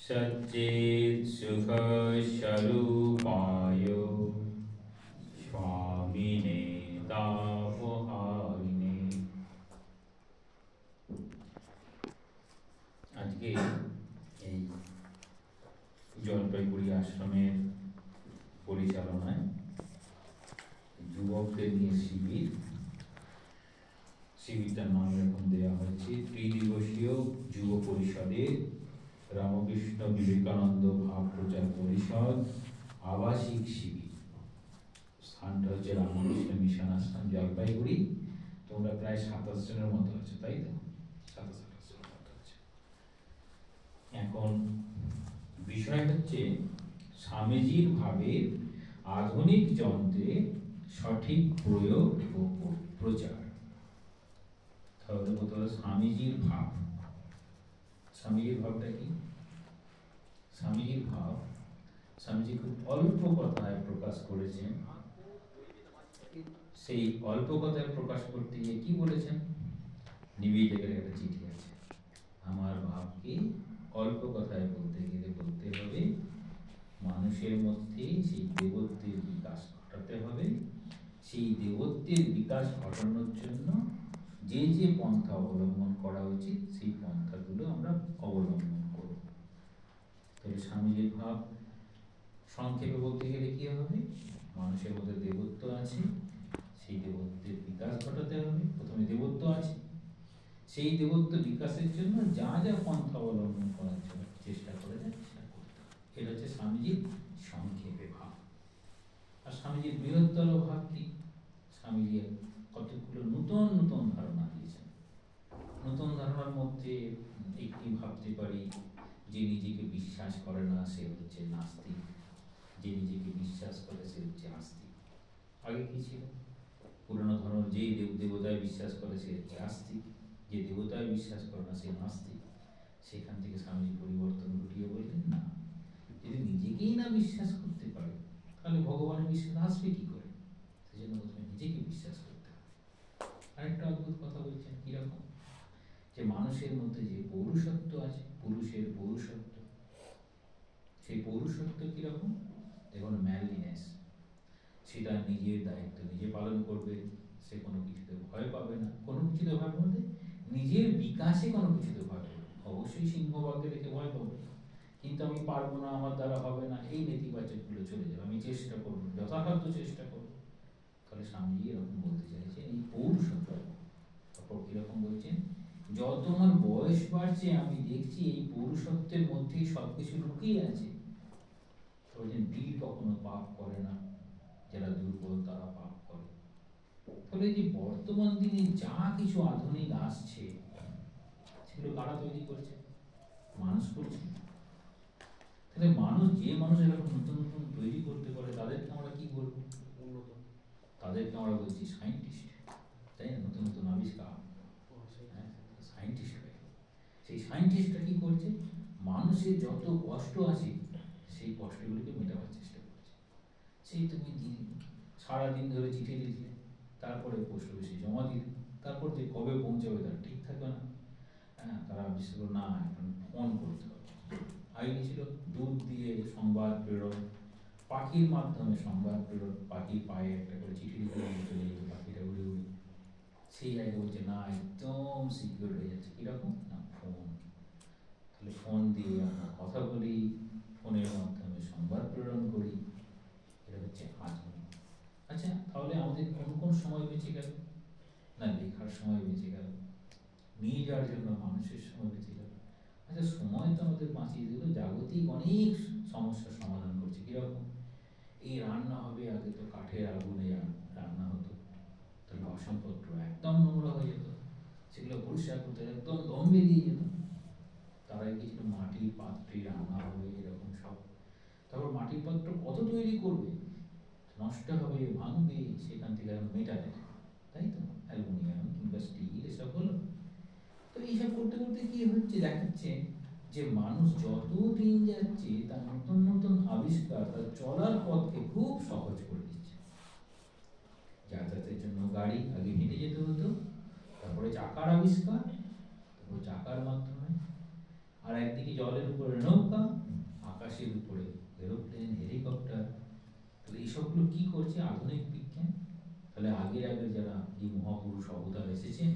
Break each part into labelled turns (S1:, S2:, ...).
S1: सच्चित् सुख स्वरूपाय स्वामिने तापहारिणे। আজকে এই জলপাইগুড়ি আশ্রমের পরিচালনায় যুবকদের নিয়ে শিবিরটার নাম এখন দেওয়া হয়েছে ত্রিদিবসীয় যুব পরিষদের রামকৃষ্ণ বিবেকানন্দ ভাব প্রচার পরিষদ আবাসিক শিবির। স্থানটা হচ্ছে রামকৃষ্ণ মিশন আশ্রম জলপাইগুড়ি। তোমরা প্রায় 27 জনের মতো আছো, তাই তো? 27-28 জনের মতো আছে। এখন বিষয় হচ্ছে স্বামীজির ভাবের আধুনিক যন্ত্রে সঠিক প্রয়োগ ও প্রচার। তাহলে বলতে হবে স্বামীজির ভাব। স্বামীজির ভাবটা কি? স্বামীজির ভাব স্বামীজি খুব অল্প কথায় প্রকাশ করেছেন। সেই অল্প কথায় প্রকাশ করতে গিয়ে কি বলেছেন? নিবেদিতার একটা চিঠি আছে, আমার ভাবকে অল্প কথায় বলতে গেলে বলতে হবে মানুষের মধ্যে সেই দেবত্বের বিকাশ ঘটাতে হবে। সেই দেবত্বের বিকাশ ঘটানোর জন্য যে যে পন্থা অবলম্বন করা উচিত সেই পন্থাগুলো আমরা অবলম্বন করব। তাহলে স্বামীজির ভাব সংক্ষেপে বলতে গেলে কি হবে? মানুষের মধ্যে দেবত্ব আছে, সেই দেবত্বের বিকাশ ঘটাতে হবে। প্রথমে দেবত্ব আছে, সেই দেবত্ব বিকাশের জন্য যা যা পন্থা অবলম্বন করার জন্য চেষ্টা করে যায় সেটা করতে হবে। এটা হচ্ছে স্বামীজির সংক্ষেপে ভাব। আর স্বামীজির বৃহত্তর ভাব কি? স্বামীজি কতগুলো নতুন নতুন ধারণা দিয়েছেন। নতুন ধারণার মধ্যে একটি ভাবতে পারি, যে নিজেকে বিশ্বাস করে না সে হচ্ছে নাস্তিক, যে নিজেকে বিশ্বাস করে সে হচ্ছে আস্তিক। আগে কি ছিল? পুরনো ধর্ম যে দেবতায় বিশ্বাস করে সে হচ্ছে আস্তিক, যে দেবতায় বিশ্বাস করে না সে নাস্তিক। সেখান থেকে স্বামীজি পরিবর্তন ঘটিয়ে বললেন না, যদি নিজেকেই না বিশ্বাস করতে পারে তাহলে ভগবানের বিশ্বাস আসবে কি করে? সেজন্য প্রথমে নিজেকে বিশ্বাস করতে হবে। আরেকটা অদ্ভুত কথা বলছেন, কিরকম? যে মানুষের মধ্যে যে পৌরুষত্ব আছে, পুরুষের পৌরুষত্ব, সেই পৌরুষত্ব কিরকম? দেখুন, ম্যানলিনেস, সেটা নিজের দায়িত্ব নিজে পালন করবে, সে কোনো কিছুতে ভয় পাবে না। কোনো কিছুতে ভয় পাবে, নিজের বিকাশে কোনো কিছুতে ভয় পাবে। অবশ্যই সিংহভাগকে দেখে ভয় পাবে, কিন্তু আমি পারবো না, আমার দ্বারা হবে না, এই নেতিবাচকগুলো চলে যাবে। আমি চেষ্টা করবো, যথাসাধ্য চেষ্টা করবো। তাহলে স্বামীজি এরকম বলতে চাইছেন এই পৌরুষত্ব। তারপর কিরকম বলছেন? যত আমার বয়স বাড়ছে আমি দেখছি এই পৌরুষত্বের মধ্যেই সবকিছু লুকিয়ে আছে। বলছেন বীর কখনো পাপ করে না, যারা দুর্বল তারা পাপ করে। তাহলে যে বর্তমান দিনে যা কিছু আধুনিক আসছে সেগুলো কারা তৈরি করছে? মানুষ করছে। তাহলে যে মানুষ এরকম নতুন নতুন তৈরি করতে পারে তাদেরকে আমরা কি বলবো? উন্নত। তাদেরকে আমরা বলছি সায়েন্টিস্ট, তাই না? নতুন নতুন আবিষ্কার, সায়েন্টিস্ট হয়ে। সেই সায়েন্টিস্টরা কি করছে? মানুষের যত কষ্ট আছে সেই কষ্টগুলিকে মেটাবার চেষ্টা করছে। সেই তুমি সারাদিন ধরে চিঠি লিখলে, তারপরে পোস্ট অফিসে জমা দিলে, তারপর যে কবে পৌঁছাবে তার ঠিক থাকবে না। হ্যাঁ, তারা বিশেষ করে না, এখন ফোন করতে হবে। আগে ছিল দুধ দিয়ে সংবাদ প্রেরণ, পাখির মাধ্যমে সংবাদ প্রেরণ, পাখির পায়ে একটা করে চিঠি লিখে চলে যেত, পাখিটা উড়ে উড়ে। সেই জায়গায় বলছে না, একদম সিকিউর হয়ে যাচ্ছে। কিরকম না, ফোন। তাহলে ফোন দিয়ে আমরা কথা বলি, ফোনের মাধ্যমে সংবাদ প্রেরণ করি, এটা হচ্ছে আধুনিক। আচ্ছা, তাহলে আমাদের কোন কোন সময় বেঁচে গেল? না, লেখার সময় বেঁচে গেল, নিয়ে যাওয়ার জন্য মানুষের সময় বেঁচে গেল। আচ্ছা, সময় তো আমাদের বাঁচিয়ে দিল, জাগতিক অনেক সমস্যার সমাধান করছে। কিরকম? এই রান্না হবে, আগে তো কাঠের আগুনে রান্না হতো, তাহলে বাসনপত্র একদম নোংরা হয়ে যেত, সেগুলো পরিষ্কার করতে একদম দম বেরিয়ে যেত। তারা কি ছিল মাটির পাত্রে রান্না হবে, এরকম সব। তারপর মাটির পাত্র কত তৈরি করবে, নষ্ট হবে, ভাঙবে, সেখান থেকে এখন মেটালের, তাই তো, অ্যালুমিনিয়াম কিংবা স্টিল এসব হলো। তো এইসব করতে করতে কি হচ্ছে, দেখাচ্ছে যে মানুষ যত দিন যাচ্ছে তার নতুন নতুন আবিষ্কার তার চলার পথকে খুব সহজ করে দিচ্ছে। যাতায়াতের জন্য গাড়ি, আগে হেঁটে যেতে হতো, তারপরে চাকার আবিষ্কার, তারপর চাকার মাধ্যমে, আর একদিকে জলের উপরে নৌকা, এসবগুলো কি করছে আধুনিক বিজ্ঞান। তাহলে আগের যারা এই মহাপুরুষ অবতার এসেছেন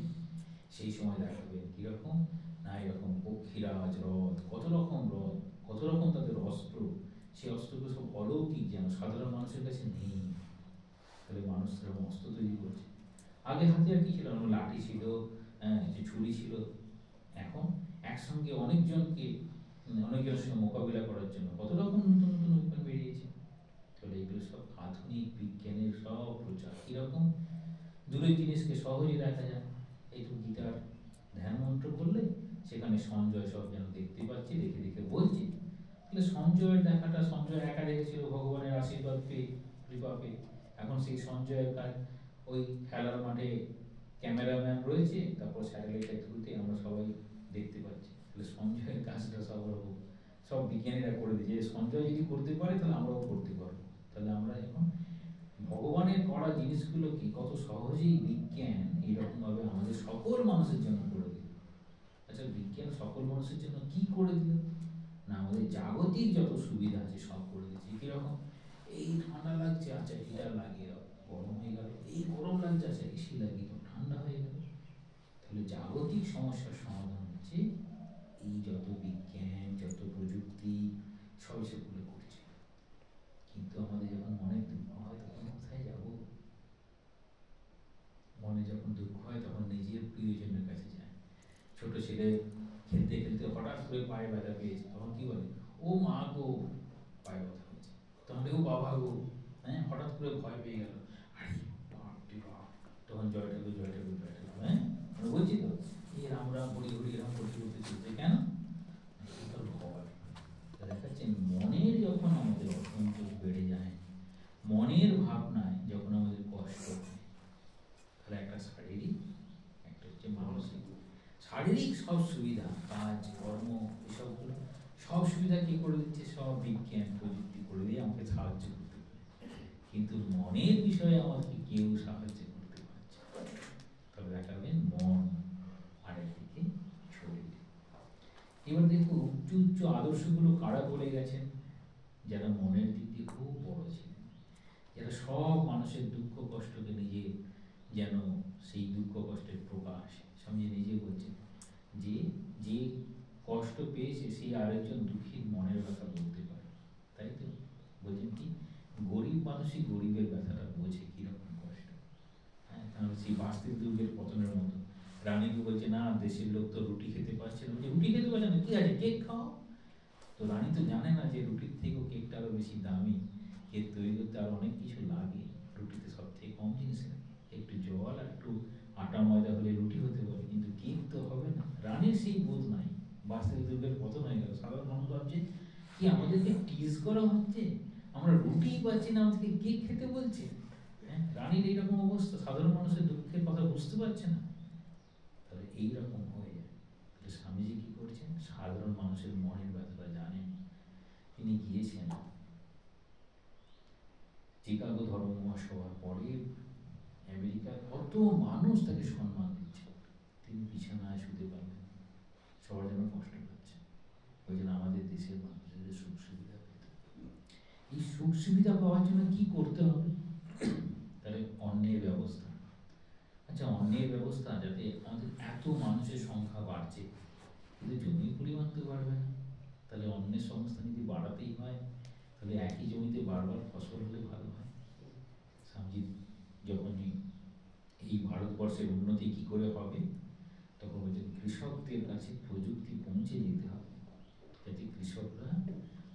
S1: সেই সময় দেখাবেন কিরকম না, এরকম পক্ষীরাজ রথ, কত রকম তাদের অস্ত্র, সেই অস্ত্রগুলো সব অলৌকিক, যেন সাধারণ মানুষের কাছে নেই। তাহলে মানুষ সেরকম অস্ত্র তৈরি করছে। আগে হাতিয়ার কি ছিল? লাঠি ছিল, ছুরি ছিল। এখন একসঙ্গে অনেকজনের সঙ্গে মোকাবিলা করার জন্য কত রকম নতুন নতুন উপায় বেরিয়েছে। তাহলে এগুলো সব আধুনিক বিজ্ঞানের সব প্রচার। কিরকম দূরের জিনিসকে সহজে দেখা যায়। একটু গীতার ধ্যান মন্ত্র করলে সেখানে সঞ্জয় সব যেন দেখতে পাচ্ছে, দেখে দেখে বলছে। তাহলে সঞ্জয়ের দেখাটা, সঞ্জয় একা দেখেছিল ভগবানের আশীর্বাদ পেয়ে, কৃপা পেয়ে। এখন সেই সঞ্জয়ের কাজ, ওই খেলার মাঠে ক্যামেরাম্যান রয়েছে, তারপর স্যাটেলাইটের থ্রুতে আমরা সবাই দেখতে পাচ্ছি। তাহলে সঞ্জয়ের কাজটা সব বিজ্ঞানীরা করে দিয়েছে। সঞ্জয় যদি করতে পারে তাহলে আমরাও করতে পারবো। তাহলে আমরা এখন ভগবানের করা জিনিসগুলোকে কত সহজেই বিজ্ঞান এইরকম ভাবে আমাদের সকল মানুষের জন্য করে দিল। আচ্ছা, বিজ্ঞান সকল মানুষের জন্য কি করে দিল না, আমাদের জাগতিক যত সুবিধা আছে সব করে দিচ্ছে। কিরকম, এই ঠান্ডা লাগছে, আচ্ছা হিটার লাগিয়ে দাও, গরম হয়ে গেল। এই গরম লাগছে, আচ্ছা এসি লাগিয়ে দাও, ঠান্ডা হয়ে গেল। তাহলে জাগতিক সমস্যার সমাধান হচ্ছে এই যত বিজ্ঞান, যত প্রযুক্তি, সব সেগুলো করছে। কিন্তু আমাদের যখন মনে দুঃখ হয় তখন কোথায় যাব? মনে যখন দুঃখ হয় তখন নিজের প্রিয়জনের কাছে যায়। ছোট ছেলে খেলতে খেলতে হঠাৎ করে পায়ে ব্যথা পেয়েছে, তখন কি বলে? ও মা গো, পায়ে ব্যথা হয়েছে। তখন ও বাবা গো, হ্যাঁ, হঠাৎ করে ভয় পেয়ে গেল, আরে বাপ রে বাপ, তখন জয় ঠাকুর জয় ঠাকুর জয় ঠাকুর, হ্যাঁ আমরা বলছি তো, এই রাম রাম হরি হরি রাম করতে করতে চলছে। কেন? ভয়। দেখাচ্ছেন মনের যখন আমাদের অসন্তোষ বেড়ে যায়, মনের ভাবনায় যখন আমাদের কষ্ট হয়, তাহলে একটা শারীরিক, একটা হচ্ছে মানসিক। শারীরিক সব সুবিধা, কাজ কর্ম এসবগুলো সব সুবিধা কি করে দিচ্ছে? সব বিজ্ঞান প্রযুক্তি করে দিয়ে আমাকে সাহায্য করতে পারে। কিন্তু মনের বিষয়ে আমাদেরকে কেউ সাহায্য করতে পারছে। তবে দেখাবেন মন, আর একদিকে শরীর। এবার দেখুন উচ্চ উচ্চ আদর্শগুলো কারা বলে গেছেন? যারা মনের দিক দিয়ে খুব বড় ছিলেন, যারা সব মানুষের দুঃখ কষ্টকে নিজে যেন সেই দুঃখ কষ্টের প্রকাশ স্বামীজি নিজে বলছেন যে যে কষ্ট পেয়েছে সেই আরেকজন দুঃখীর মনের ব্যথা বলতে পারে। তাই তো বলছেন কি, গরিব মানুষই গরিবের ব্যথাটা বোঝে কিরকম কষ্ট। হ্যাঁ, তাহলে সেই বাস্তিক দুর্গের পতনের মতো রানীকে বলছে না, দেশের লোক তো রুটি খেতে পারছে না, রুটি খেতে পারছে না, কি আছে কেক খাও। তো রানী তো জানে না যে রুটির থেকেও কেকটা আরো বেশি দামি, কেক তৈরি করতে আরো অনেক কিছু লাগে। রুটিতে সব থেকে কম জিনিস লাগে, একটু জল আর একটু আটা ময়দা হলে রুটি হতে পারে, কিন্তু কেক তো হবে না। রানীর সেই বোধ নাই। বাস্তিক দুর্গের পতন হয়ে গেল। সাধারণ মানুষ ভাবছে কি আমাদেরকে টিজ করা হচ্ছে, আমরা রুটি পাচ্ছি না, আমাদেরকে কেক খেতে বলছে। হ্যাঁ, রানীর এইরকম অবস্থা, সাধারণ মানুষের দুঃখের কথা বুঝতে পারছে না। তাহলে এইরকম হয়ে যায়। তাহলে স্বামীজি কি করছেন? সাধারণ মানুষের মনের ব্যথাটা জানেন। তিনি গিয়েছেন চিকাগো ধর্ম মহাসভার পরে, আমেরিকার কত মানুষ তাকে সম্মান দিচ্ছে, তিনি বিছানায় শুতে পারবেন, সবার যেন কষ্ট পাচ্ছে। ওই জন্য আমাদের দেশের মানুষদের সুখ সুবিধা পেতে, এই সুখ সুবিধা পাওয়ার জন্য কি করতে হবে? তাহলে অন্যের ব্যবস্থা। আচ্ছা, অন্যের ব্যবস্থা, যাতে আমাদের এত মানুষের সংখ্যা বাড়ছে কিন্তু জমির পরিমাণ তো বাড়বে না। তাহলে অন্যের সংস্থান যদি বাড়াতেই হয়, তাহলে একই জমিতে বারবার ফসল হলে ভালো হয়। স্বামীজি যখনই এই ভারতবর্ষের উন্নতি কি করে হবে, তখন বলছেন কৃষকদের কাছে প্রযুক্তি পৌঁছে যেতে হবে, যাতে কৃষকরা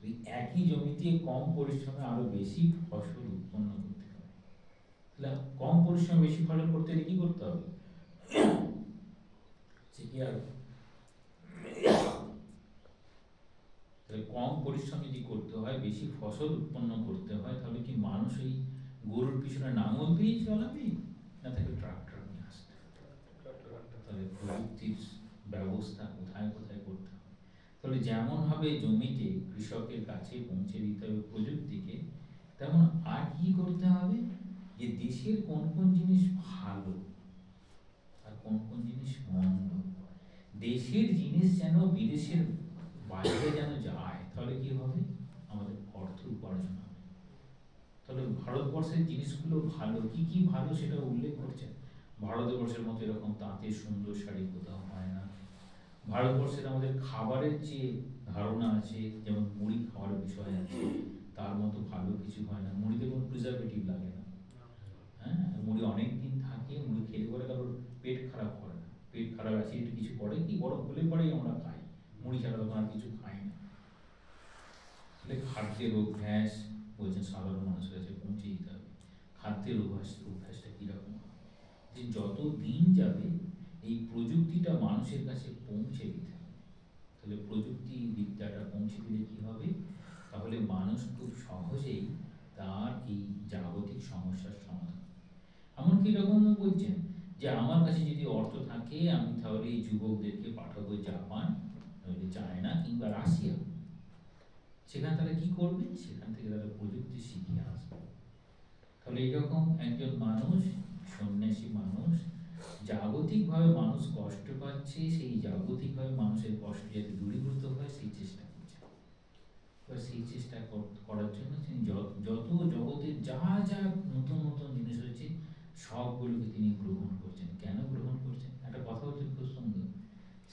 S1: ওই একই জমিতে কম পরিশ্রমে আরো বেশি ফসল উৎপন্ন করতে পারে। তাহলে কম পরিশ্রমে বেশি ফসল করতে হলে কি করতে হবে? সে কি আর কম পরিশ্রম যদি করতে হয়, বেশি ফসল উৎপন্ন করতে হয়, তাহলে কি মানুষ ওই গরুর পিছনে নাঙল দিয়ে চালাবে, না তাকে ট্রাক্টর নিয়ে আসতে হবে? তাহলে প্রযুক্তির ব্যবস্থা কোথায় কোথায় করতে হবে। তাহলে যেমন হবে জমিতে কৃষকের কাছে পৌঁছে দিতে হবে প্রযুক্তিকে, তেমন আর কি করতে হবে, যে দেশের কোন কোন জিনিস ভালো আর কোন কোন জিনিস মন্দ, দেশের জিনিস যেন বিদেশের বাইরে যেন যায়। তাহলে কি হবে? আমাদের অর্থ উপার্জন হবে। তাহলে ভারতবর্ষের জিনিসগুলো ভালো, কি কি ভালো সেটা উল্লেখ করছেন। ভারতবর্ষের মতো এরকম তাঁতের সুন্দর শাড়ি কোথাও হয় না। ভারতবর্ষের আমাদের খাবারের যে ধারণা আছে, যেমন মুড়ি খাওয়ার বিষয় আছে, তার মতো ভালো কিছু হয় না। মুড়িতে কোনো প্রিজারভেটিভ লাগে না। হ্যাঁ, মুড়ি অনেক দিন থাকে, মুড়ি খেলে পরে কারোর পেট খারাপ করে না। পেট খারাপ অ্যাসিডিটি কিছু করে কি, বরফ হলে পরেই আমরা খাই, মুড়ি ছাড়া তখন আর কিছু খাই না। তাহলে খাদ্যের অভ্যাস বলছেন সাধারণ মানুষের কাছে পৌঁছে দিতে হবে। খাদ্যের অভ্যাসটা কীরকম হবে, যে যত দিন যাবে এই প্রযুক্তিটা মানুষের কাছে পৌঁছে দিতে হবে। তাহলে প্রযুক্তি বিদ্যাটা পৌঁছে দিলে কী হবে, তাহলে মানুষ খুব সহজেই তার এই জাগতিক সমস্যার সমাধান। এমনকি এরকমও বলছেন যে আমার কাছে যদি অর্থ থাকে, আমি তাহলে এই যুবকদেরকে পাঠাবো জাপান, চায়না কিংবা রাশিয়া। সেখানে তারা কি করবে, সেখান থেকে তারা প্রযুক্তি শিখে আসবে। তাহলে এরকম একজন মানুষ, সন্ন্যাসী মানুষ, জাগতিকভাবে মানুষ কষ্ট পাচ্ছে, সেই জাগতিকভাবে মানুষের কষ্ট যাতে দূরীভূত হয় সেই চেষ্টা করছে। এবার সেই চেষ্টা করার জন্য তিনি যত জগতের যা যা নতুন নতুন জিনিস হয়েছে সবগুলোকে তিনি গ্রহণ করছেন। কেন গ্রহণ করছেন? একটা কথা হচ্ছে খুব সুন্দর।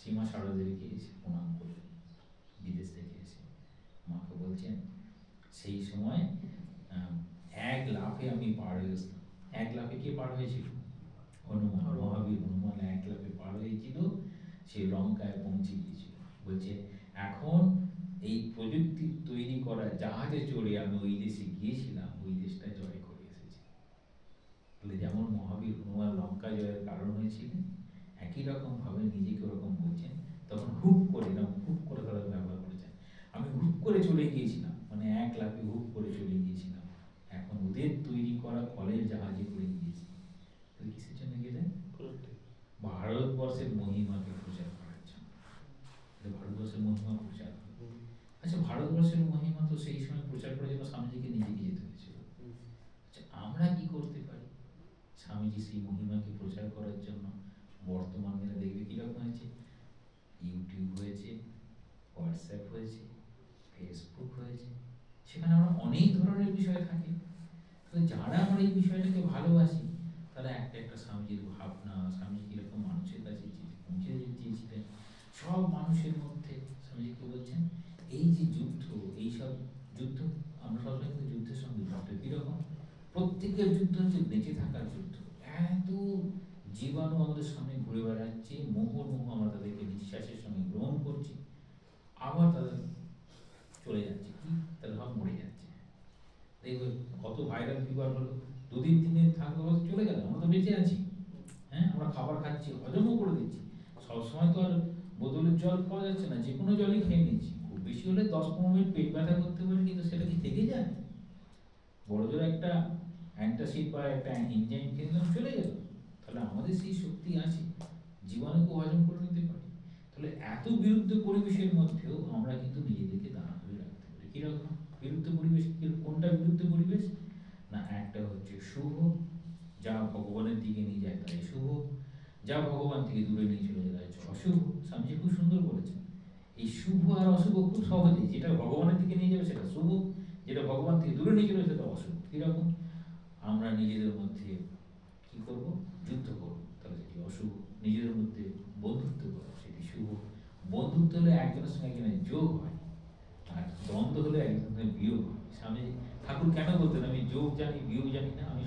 S1: সীমা সারদাদেরকে এসে প্রণাম করলেন বিদেশ থেকে এসে, মাকে বলছেন সেই সময় এক লাফে আমি পার হয়েছিলাম। এক লাফে কে পার হয়েছিল? হনুমান, মহাবীর হনুমান এক লাফে পার হয়েছিল, সে লঙ্কায় পৌঁছে গিয়েছিল। বলছে এখন এই প্রযুক্তি তৈরি করা জাহাজে চড়ে আমি ওই দেশে গিয়েছিলাম, ওই দেশটা জয় করে এসেছি। বলে যেমন মহাবীর হনুমান লঙ্কা জয়ের কারণ হয়েছিলেন, একই রকম ভাবে নিজেকে ওরকম বলছেন। তখন হুপ করে তারা ব্যবহার করেছেন, আমি হুপ করে চলে গিয়েছিলাম, মানে এক লাফে হুপ করে চলে গিয়েছিলাম, এখন ওদের তৈরি করা কলের জাহাজে করে গিয়েছি। তাহলে কিসের জন্য গেলেন? ভারতবর্ষের মহিমাকে প্রচার করার জন্য। ভারতবর্ষের মহিমা প্রচার। আচ্ছা, ভারতবর্ষের মহিমা তো সেই সময় প্রচার করার জন্য স্বামীজিকে নিজেকে যেতে হয়েছিল। আচ্ছা, আমরা কি করতে পারি স্বামীজি সেই মহিমাকে প্রচার করার জন্য? বর্তমান দিনে দেখবে কিরকম হয়েছে, ইউটিউব হয়েছে, হোয়াটসঅ্যাপ হয়েছে, ফেসবুক হয়েছে, সেখানে আমরা অনেক ধরনের বিষয় থাকে। তো যারা আমরা এই বিষয়টাকে ভালোবাসি, তারা একটা একটা স্বামীজির ভাবনা, স্বামীজি কিরকম মানুষের কাছে পৌঁছে যেতে চেয়েছিলেন, সব মানুষের মধ্যে স্বামীজিকে বলছেন এই যে যুদ্ধ, এইসব যুদ্ধ আমরা সবসময় কিন্তু যুদ্ধের সঙ্গে যুদ্ধ কিরকম, প্রত্যেকের যুদ্ধ হচ্ছে বেঁচে থাকার যুদ্ধ। এত জীবাণু আমাদের সামনে ঘুরে বেড়াচ্ছে, মুহুর্মুহু আমরা তাদেরকে বিশ্বাসের সঙ্গে গ্রহণ করছি, আবার তাদের চলে যাচ্ছে, কি তারা সব মরে যাচ্ছে। দেখবে কত ভাইরাল ফিভার হলো, দুদিন তিন দিন থাকবে চলে গেল, আমরা তো বেঁচে আছি। হ্যাঁ, আমরা খাবার খাচ্ছি, হজমও করে দিচ্ছি, সবসময় তো আর বোতলের জল পাওয়া যাচ্ছে না, যে কোনো জলই খেয়ে নিচ্ছি, খুব বেশি হলে 10-15 মিনিট পেট ব্যথা করতে পারে, কিন্তু সেটা কি থেকে যায়? বড় জোর একটা অ্যান্টাসিড বা একটা এনজাইম খেয়ে নিলাম, চলে গেল। তাহলে আমাদের সেই শক্তি আছে, জীবাণুকে হজম করে নিতে পারি। তাহলে এত বিরুদ্ধ পরিবেশের মধ্যেও আমরা কিন্তু নিজেদেরকে দাঁড়া করে রাখতে পারি। কিরকম বিরুদ্ধ পরিবেশ? কোনটা বিরুদ্ধ পরিবেশ? না, একটা হচ্ছে শুভ, যা ভগবানের দিকে নিয়ে যায় তাই শুভ, যা ভগবান থেকে দূরে নিয়ে চলে যায় অশুভ। স্বামীজি খুব সুন্দর বলেছেন, এই শুভ আর অশুভ খুব সহজে, যেটা ভগবানের দিকে নিয়ে যাবে সেটা শুভ, যেটা ভগবান থেকে দূরে নিয়ে চলে সেটা অশুভ। কিরকম? আমরা নিজেদের মধ্যে কি করব? যুদ্ধ করবো, তাহলে সেটি অশুভ। নিজেদের মধ্যে বন্ধুত্ব করবো, সেটি শুভ। বন্ধুত্ব হলে একজনের সঙ্গে একজনের যোগ হয়, আর দ্বন্দ্ব হলে একজনের সঙ্গে বিয়োগ হয়। স্বামী ঠাকুর কেন বলতেন আমি যোগ জানি বিয়োগ জানি না, আমি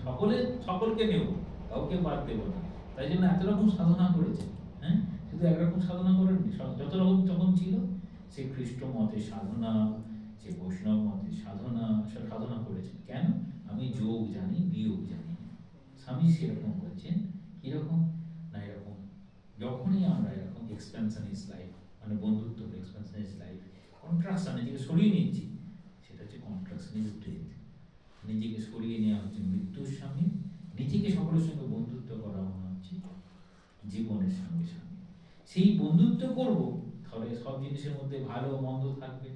S1: সকলকে নেব, কাউকে বাদ দেবো না। তাই জন্য এত রকম সাধনা করেছে। হ্যাঁ, শুধু একরকম সাধনা করেননি, যত রকম তখন ছিল, সে খ্রিস্ট মতের সাধনা, সে বৈষ্ণব মতের সাধনা, সব সাধনা করেছেন। কেন? আমি যোগ জানি বিয়োগ জানি। স্বামী সেরকম বলছেন। কিরকম? না এরকম, যখনই আমরা এরকম এক্সপেনশনিস্ট লাইফ, মানে বন্ধুত্ব এক্সপেনশনিস্ট লাইফ, কন্ট্রাকশন, নিজেকে সরিয়ে নিচ্ছি, সেটা হচ্ছে কন্ট্রাকশনিস্ট ডেথ। নিজেকে সরিয়ে নেওয়া হচ্ছে মৃত্যুর সামনে, নিজেকে সকলের সঙ্গে বন্ধুত্ব করা মনে হচ্ছে জীবনের সঙ্গে সঙ্গে। সেই বন্ধুত্ব করব, তাহলে সব জিনিসের মধ্যে ভালো মন্দ থাকবে।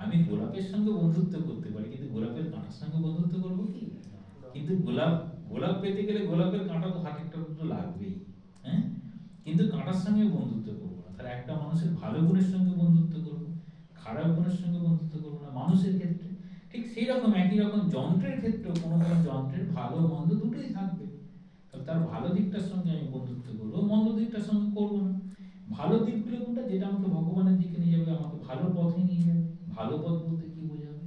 S1: আমি গোলাপের সঙ্গে বন্ধুত্ব করতে পারি, কিন্তু গোলাপের কাঁটার সঙ্গে বন্ধুত্ব করবো কি? কিন্তু গোলাপ পেতে গেলে গোলাপের কাঁটা তো হাতে একটা তো লাগবেই। হ্যাঁ, কিন্তু কাঁটার সঙ্গে বন্ধুত্ব করবো না। তাহলে একটা মানুষের ভালো গুণের সঙ্গে বন্ধুত্ব করবো, খারাপ গুণের সঙ্গে বন্ধুত্ব করবো না। মানুষের ক্ষেত্রে ঠিক সেই রকম একই রকম যন্ত্রের ক্ষেত্রেও কোনো কোনো যন্ত্রের ভালো মন্দ দুটোই থাকবে। তাহলে তার ভালো দিকটার সঙ্গে আমি বন্ধুত্ব করবো, মন্দ দিকটার সঙ্গে করবো না। ভালো দিকগুলো কোনটা? যেটা আমাকে ভগবানের দিকে নিয়ে যাবে, আমাকে ভালো পথে নিয়ে যাবে। ভালো পথ বলতে কি বোঝাবে?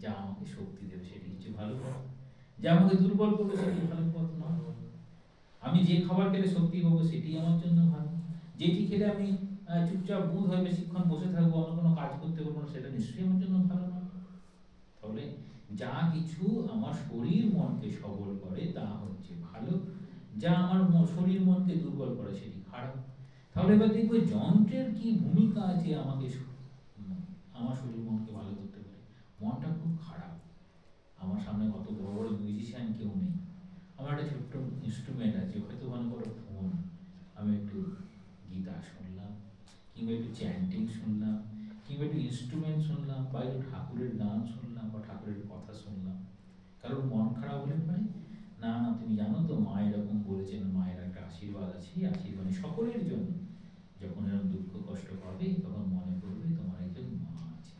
S1: যা আমাকে শক্তি দেবে সেটি হচ্ছে ভালো পথ, যা আমাকে দুর্বল করবে সেটি ভালো পথ নয়। আমি যে খাবার খেলে শক্তি পাবো সেটি আমার জন্য ভালো, যেটি খেলে আমি চুপচাপ বুধ হয়ে বেশিক্ষণ বসে থাকবো, আমার কোনো কাজ করতে পারবো না, সেটা নিশ্চয়ই আমার জন্য ভালো নয়। তাহলে যা কিছু আমার শরীর মনকে সবল করে তা হচ্ছে ভালো, যা আমার শরীর মনকে দুর্বল করে সেটি খারাপ। তাহলে এবার দেখবো যন্ত্রের কি ভূমিকা আছে আমাকে আমার শরীর মনকে ভালো করতে পারে। মনটা খুব খারাপ, আমার সামনে কত বড় বড় মিউজিশিয়ান কেউ নেই, আমার একটা ছোট্ট ইনস্ট্রুমেন্ট আছে, হয়তো মনে করো ফোন, আমি একটু গীতা শুনলাম, কিংবা একটু চ্যান্টিং শুনলাম, কিংবা একটু ইনস্ট্রুমেন্ট শুনলাম, বা একটু ঠাকুরের গান শুনলাম, বা ঠাকুরের কথা শুনলাম। কারণ মন খারাপ হলে পারে না, না তুমি জানো তো মা এরকম বলেছেন, মায়ের একটা আশীর্বাদ আছে, আশীর্বাদ সকলের জন্য। যখন এরকম দুঃখ কষ্ট পাবে তখন মনে করবে তোমার একজন মা আছে।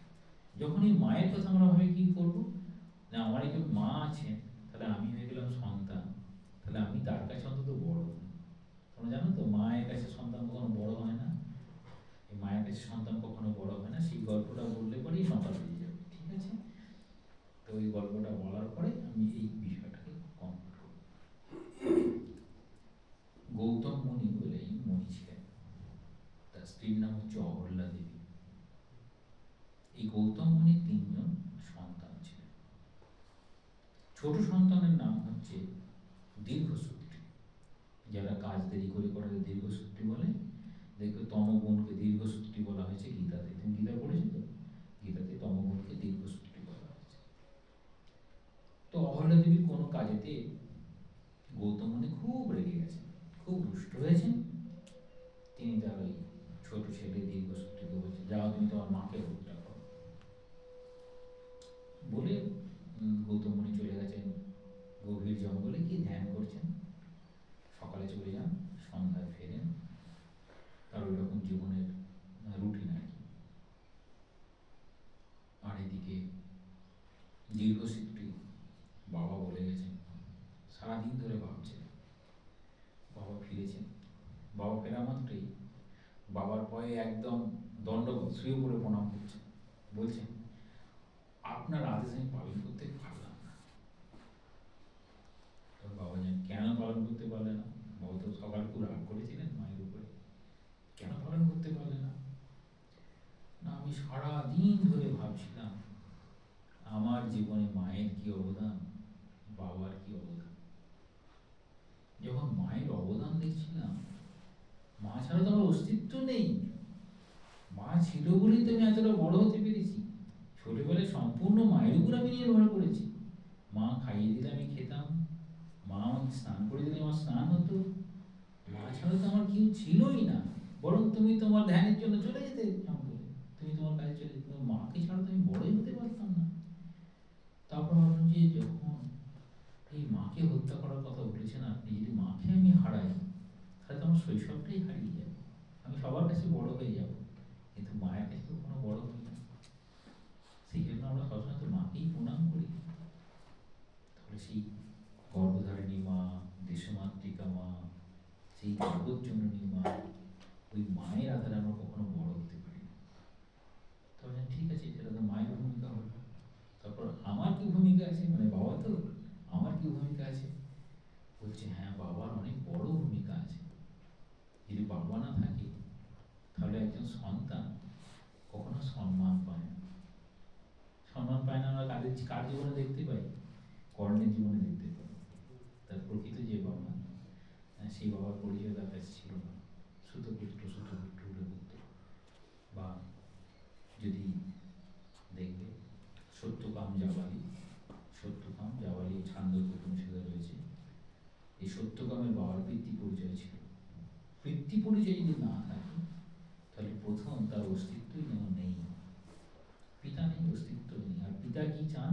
S1: যখন এই মায়ের কথা আমরা ভাবে কি করবো, না আমার একজন মা আছে, তাহলে আমি হয়ে গেলাম সন্তান, তাহলে আমি তার কাছে অন্তত বড়। তোমরা জানো তো মায়ের কাছে সন্তান কখনো বড় হয় না, এই মায়ের কাছে সন্তান কখনো বড় হয় না। সেই গল্পটা বললে পরেই সকাল হয়ে যাবে, ঠিক আছে? তো ওই গল্পটা বলার পরে আমি এই বিষয়টাকে কমপ্লিট করব। গৌতম মুনি বলে এই মুনি ছিলেন, তার স্ত্রীর নাম হচ্ছে অহল্যা দেবী। এই গৌতম মুনির 3 জন সন্তান ছিলেন। ছোট সন্তানের নাম হচ্ছে দীর্ঘসূত্রী, যারা কাজ দেরি করে করে দীর্ঘসূত্রী বলে। দেখো তমগুণকে দীর্ঘসূত্রী বলা হয়েছে গীতাতে, তুমি গীতা পড়েছো তো? গীতাতে তমগুণকে দীর্ঘসূত্রী বলা হয়েছে। তো অহল্যা দেবীর কোনো কাজেতে গৌতম মুনি খুব রেগে গেছেন, খুব রুষ্ট হয়েছেন। তিনি তার ওই ছোট ছেলে দীর্ঘসূত্রীকে বলছেন, যাও তুমি তোমার মাকে হত্যা করো বলে গৌতম মুনি চলে গেছেন গভীর জঙ্গলে, কি ধ্যান করছেন। সকালে চলে যান, সন্ধ্যায় ফেরেন, তার ওই রকম জীবনের রুটিন আর কি। আর এদিকে দীর্ঘসূত্রী বাবা বলে গেছেন, সারাদিন ধরে ভাবছেন। বাবা ফিরেছেন, বাবা ফেরা মাত্রই বাবার পায়ে একদম দণ্ডবত শুয়ে পড়ে প্রণাম করছেন, বলছেন আপনার আদেশ আমি পালন করতে পারলাম না। বাবা জানেন কেন পালন করতে পারলে না, বাবা তো সকাল খুব রাগ করেছিলেন মায়ের উপরে, কেন পালন করতে পারলে না? না আমি সারাদিন ধরে ভাবছিলাম আমার জীবনে মায়ের কি অবদান, বাবার কি অবদান। যখন মায়ের অবদান দেখছিলাম, মা ছাড়া তো আমার অস্তিত্ব নেই, মা ছিল বলেই তো আমি এতটা বড় হতে পেরেছি। ছোটবেলায় সম্পূর্ণ মায়ের উপর আমি নির্ভর করেছি। মা খাইয়ে দিলে আমি খেতাম, মা আমাকে স্নান করে দিলে আমার স্নান হতো। মা ছাড়া তো আমার কেউ ছিলই না, বরং তুমি তোমার ধ্যানের জন্য চলে যেতে জঙ্গলে, তুমি তোমার কাজে চলে যেতে, মাকে ছাড়া তো আমি বড়ই হতে পারতাম না। তারপর ভাবলাম যে যখন এই মাকে হত্যা করার কথা বলেছেন আপনি, যদি মাকে আমি হারাই তাহলে তো আমার শৈশবটাই হারিয়ে যাবে, আমি সবার কাছে বড় হয়ে যাব, কিন্তু মায়ের কাছে তো কোনো বড় হই না। সেই জন্য আমরা সবসময় তো মাকেই প্রণাম করি। তাহলে সেই গর্ভধারিণী মা, দেশমাতৃকা মা, সেই জগৎজননী মা, ওই মায়ের আধারে আমরা কখনো বড় হতে পারি না। তবে ঠিক আছে, সেটা তো মায়ের ভূমিকা হলো। তারপর আমার কি ভূমিকা আছে, মানে বাবা তো, আমার কি ভূমিকা আছে? বলছে হ্যাঁ বাবার অনেক বড় ভূমিকা আছে। যদি বাবা না থাকে তাহলে একজন সন্তান কখনো সম্মান পায় না। সম্মান পায় না আমরা কার জীবনে দেখতে পাই? কর্ণের জীবনে দেখতে পাই। তার প্রকৃত যে বাবা, সেই বাবার পরিচয় তার কাছে ছিল না, সুতপুত্র পুত্র। বা যদি দেখবে সত্যকাম জাবালি ছান্দোক্য উপনিষদে রয়েছে, এই সত্যকামের বাবার পিতৃ পরিচয় ছিল। পিতৃ পরিচয় যদি না থাকে তাহলে প্রথম তার অস্তিত্বই যেন নেই, পিতা নেই, অস্তিত্ব নেই। আর পিতা কি চান?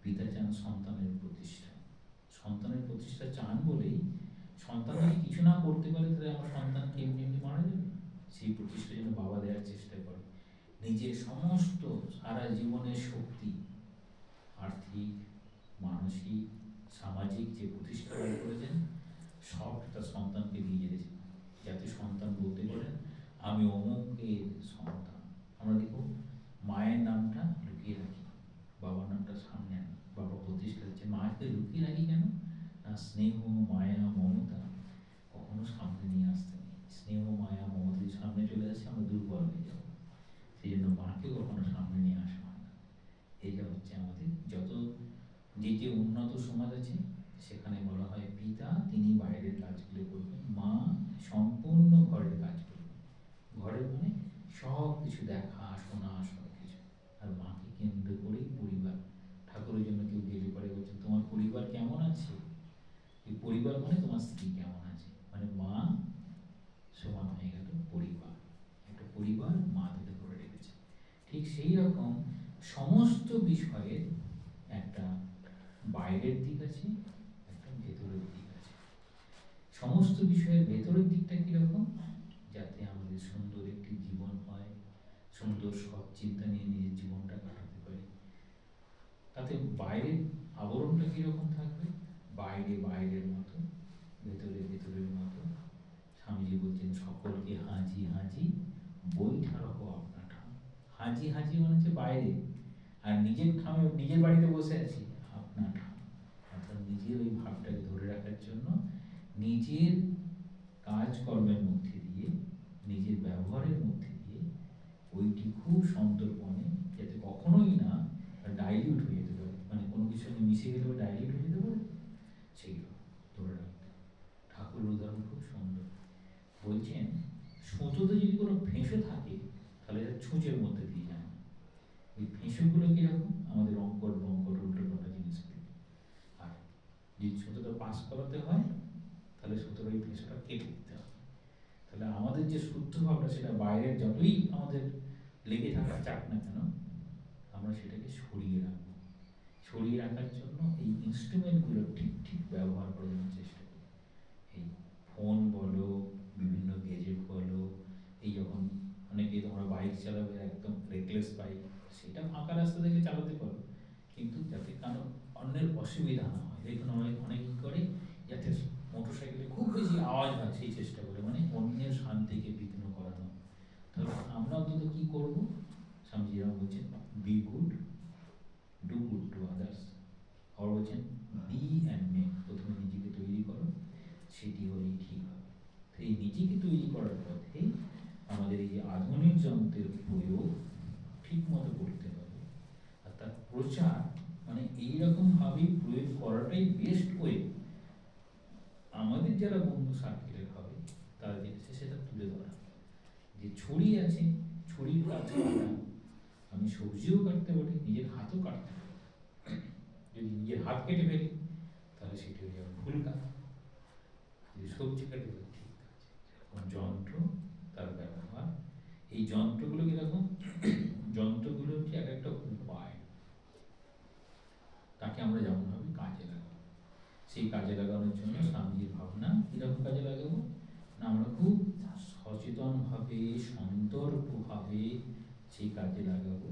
S1: পিতা চান সন্তানের প্রতিষ্ঠা। সন্তানের প্রতিষ্ঠা চান বলেই সন্তান যদি কিছু না করতে পারে তাহলে আমার সন্তানকে এমনি এমনি মারা যাবে। সেই প্রতিষ্ঠা যেন বাবা দেওয়ার চেষ্টা করে, নিজের সমস্ত সারা জীবনের শক্তি আর্থিক, মানসিক, সামাজিক যে প্রতিষ্ঠা করেছেন সব তার সন্তানকে দিয়ে যেতেছেন, যাতে সন্তান বলতে পারেন আমি অমুকের সন্তান। আমরা দেখো মায়ের নামটা লুকিয়ে রাখি, বাবার নামটা সামনে আনি, বাবা প্রতিষ্ঠা দিচ্ছে। মাকে লুকিয়ে রাখি কেন? না, স্নেহ, মায়া, মমতা কখনো সামনে নিয়ে আসতে নেই। স্নেহ, মায়া, মমতা যদি সামনে চলে আসে আমরা দুর্বল হয়ে যাব, সেই জন্য মাকে কখনো সামনে নিয়ে আসা হয় না। এইটা হচ্ছে আমাদের যত যে উন্নত সমাজ আছে সেখানে বলা হয় পিতা তিনি বাইরের কাজগুলো করবেন, মা সম্পূর্ণ ঘরের কাজ করবেন। ঘরের মানে সব কিছু দেখা শোনা সব কিছু, আর মাকে কেন্দ্র করেই পরিবার। ঠাকুরের জন্য কেউ গেলে পরে বলছেন তোমার পরিবার কেমন আছে? এই পরিবার মানে তোমার স্ত্রী কেমন আছে, মানে মা সমান হয়ে গেল পরিবার। একটা পরিবার মা তাকে ধরে রেখেছে। ঠিক সেই রকম সমস্ত বিষয়ের একটা বাইরের দিক আছে, একটা ভেতরের দিক আছে। সমস্ত বিষয়ের ভেতরের দিকটা কিরকম? যাতে আমাদের সুন্দর একটি জীবন হয়, সুন্দর সৎ চিন্তা নিয়ে নিজের জীবনটা কাটাতে পারি। তাতে বাইরের আবরণটা কিরকম থাকবে? বাইরে বাইরের মতো, ভেতরে ভেতরের মতো। স্বামীজি বলছেন সকলকে হাজি হাজি বৈঠা রাখো আপনার ঠাম। হাজি হাজি মানে হচ্ছে বাইরে, আর নিজের ঠামে নিজের বাড়িতে বসে আছি আপনার ঠাম, অর্থাৎ নিজের ওই ভাবটাকে ধরে রাখার জন্য নিজের কাজকর্মের মধ্যে দিয়ে, নিজের ব্যবহারের মধ্যে দিয়ে ওইটি খুব সন্তর্পণে, যাতে কখনোই না ডাইলিউট হয়ে যেতে পারে, মানে কোনো কিছুর সঙ্গে মিশে গেলে ডাইলিউট হয়ে যেতে পারে, সেইগুলো ধরে রাখতে। ঠাকুরের উদাহরণ খুব সুন্দর, বলছেন সুতোতে যদি কোনো ফেঁসো থাকে তাহলে এটা ছুঁচের মধ্যে দিয়ে যায়। ওই ফেঁসোগুলো কিরকম? আমাদের অঙ্কট বঙ্কট উল্টো পাল্টা জিনিসগুলো। আর যদি সুতোটা পাস করাতে হয় তাহলে সুতোর ওই ফেঁসোটা কেটে দিতে হবে। তাহলে আমাদের যে শুদ্ধ ভাবটা সেটা বাইরের যতই আমাদের লেগে থাকা চাক না কেন, আমরা সেটাকে সরিয়ে রাখবো। সরিয়ে রাখার জন্য এই ইনস্ট্রুমেন্টগুলো ঠিক ঠিক ব্যবহার করার চেষ্টা করি। এই ফোন বলো, বিভিন্ন গেজেট বলো, এই যখন অনেকে তোমরা বাইক চালাবে একদম রেকলেস বাইক, সেটা ফাঁকা রাস্তা থেকে চালাতে পারো, কিন্তু যাতে কারো অন্যের অসুবিধা না হয়। দেখুন অনেক কী করে, যাতে মোটর সাইকেলে খুব বেশি আওয়াজ হয় সেই চেষ্টা করে, মানে অন্যের শান্তিকে বিঘ্ন করানো। তাহলে আমরা অন্তত কী করবো? স্বামীজিরা বলছেন be good, do good to others. আবার বলছেন বি অ্যান্ড মেক, প্রথমে নিজেকে তৈরি করো, সেটি হলেই ঠিক হবে। তো এই নিজেকে তৈরি করার পথে আমাদের এই যে আধুনিক যন্ত্রের প্রয়োগ ঠিক মতো করতে হবে, আর তার প্রচার মানে এইরকমভাবেই প্রয়োগ করাটাই বেস্ট ওয়ে। আমাদের যারা বন্ধু সার্কেলের হবে তারা দেখেছে সেটা তুলে ধরা, যে ছড়ি আছে, ছড়ির কাজ কাটা, আমি সবজিও কাটতে পারি, নিজের হাতও কাটতে পারি। যদি নিজের হাত কেটে ফেলি তাহলে সেটি হয়ে যাবে ভুল কাজ। যদি সবজি কাটে ফেলি ঠিক আছে। যেরকম যন্ত্র তার ব্যবহার, এই যন্ত্রগুলো কিরকম? যন্ত্রগুলো হচ্ছে এক একটা উপায়, তাকে আমরা যেমনভাবে কাজে লাগাবো। সেই কাজে লাগানোর জন্য স্বামীজির ভাবনা কিরকম কাজে লাগাবো না, আমরা খুব সচেতনভাবে সন্তর্কভাবে সেই কাজে লাগাবো,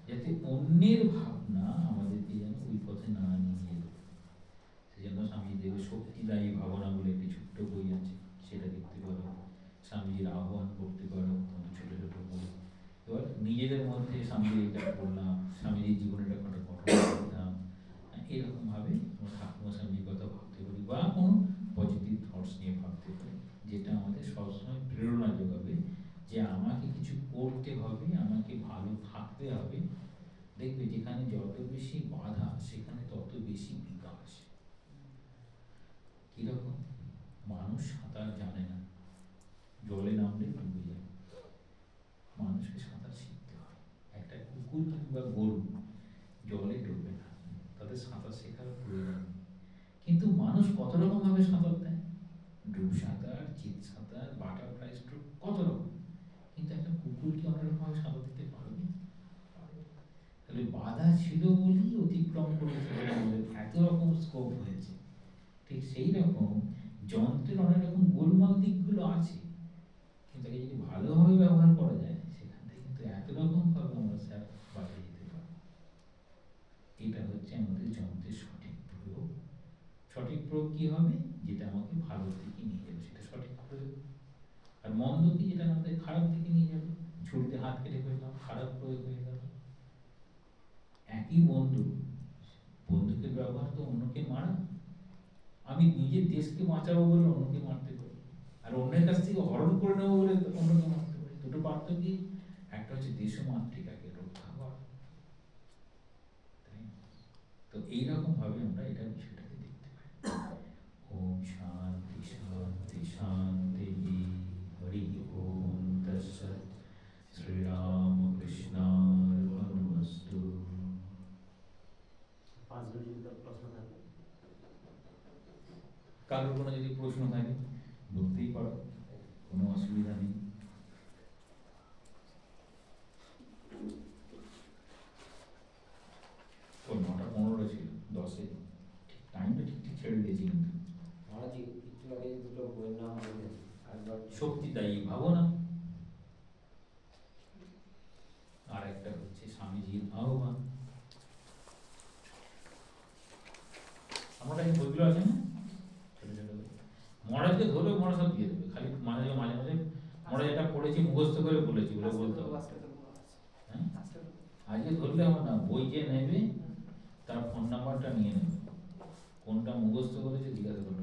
S1: যাতে অন্যের ভাবনা আমাদেরকে যেন ওই পথে না নিয়ে যেত। সেই জন্য স্বামীজির শক্তিদায়ী ভাবনা বলে একটি ছোট্ট বই আছে, সেটা দেখতে পারো। স্বামীজির আহ্বান করতে পারো তোমাদের ছোটো ছোটো বই। এবার নিজেদের মধ্যে স্বামীজির এটা করলাম, স্বামীজির জীবনে একটা ঘটনা করলাম, এরকমভাবে আমরা ঠাকুমা স্বামীজির কথা ভাবতে পারি, বা কোনো পজিটিভ থটস নিয়ে ভাবতে পারি, যেটা আমাদের সবসময় প্রেরণা যোগাবে যে আমাকে কিছু করতে হবে, আমাকে ভালো থাকতে হবে। দেখবে যেখানে যত বেশি বাধা সেখানে তত বেশি বিকাশ। কিরকম? মানুষ সাঁতার জানে না, জলে নামলে ডুবে যায়। মানুষকে সাঁতার শিখতে হয়। একটা কুকুর কিংবা গরু জলে ডুবে না, তাদের সাঁতার শেখার প্রয়োজন নেই। কিন্তু মানুষ কত রকম ভাবে সাঁতার দেয়, ডুব সাঁতার, চিত সাঁতার, বাটারফ্লাই স্ট্রোক, কত রকম। কিন্তু একটা কুকুর কি অনেক রকম ভাবে সাঁতার দিতে পারবে? তাহলে বাধা ছিল বলেই অতিক্রম করেছে, আমাদের এত রকম স্কোপ হয়েছে। ঠিক সেই রকম যন্ত্রের অনেক রকম গোলমাল দিকগুলো আছে, কিন্তু তাকে যদি ভালোভাবে ব্যবহার করা যায় সেখান থেকে কিন্তু এত রকম ভাবে আমরা স্যার বাঁচিয়ে যেতে পারবো। এটা হচ্ছে প্রয়োগ কি হবে, যেটা আমাকে ভালোর দিকে নিয়ে যাবে সেটা সঠিক প্রয়োগ। আর মন্দ কি, যেটা আমাদের খারাপ দিকে নিয়ে যাবে। ছুরিতে হাত কেটে ফেললাম, খারাপ প্রয়োগ হয়ে গেল। একই বন্দুকের ব্যবহার তো অন্যকে মারা। আমি নিজের দেশকে বাঁচাবো বলে অন্যকে মারতে পারি, আর অন্যের কাছ থেকে হরণ করে নেবো বলে অন্যকে মারতে পারি। দুটো পার্থক্য কি? একটা হচ্ছে দেশ মাতৃকাকে রক্ষা করা। তো এইরকম ভাবে আমরা এটা বিষয়টাকে দেখতে পাই। ওম শান্তি শান্তি শান্তি। হরি ওম তৎসৎ। শ্রীরাম কৃষ্ণার্পণমস্তু।
S2: 5 মিনিট প্রশ্ন থাকে,
S1: কারোর কোনো যদি প্রশ্ন থাকে বলতেই পারো, কোনো অসুবিধা নেই। ও 9:15 ছিল, 10-এ টাইমটা ঠিক ঠিক ছেড়ে দিয়েছি। কিন্তু
S2: মহারাজ একটু আগে দুটো বইয়ের নাম বললেন, একবার
S1: শক্তি দায়ী ভাবো না, আর একটা হচ্ছে স্বামীজির আহ্বান। আমার কাছে বইগুলো আছে না, ছোট ছোট বই। মহারাজকে ধরলে মহারাজ সব দিয়ে দেবে, খালি মাঝে মাঝে মাঝে মহারাজ এটা পড়েছি মুখস্থ করে বলেছি বলে বলতে হবে। হ্যাঁ, আজকে ধরলে আমার না, বই যে নেবে তার ফোন নাম্বারটা নিয়ে নেবে, কোনটা মুখস্থ করেছে জিজ্ঞাসা করবে।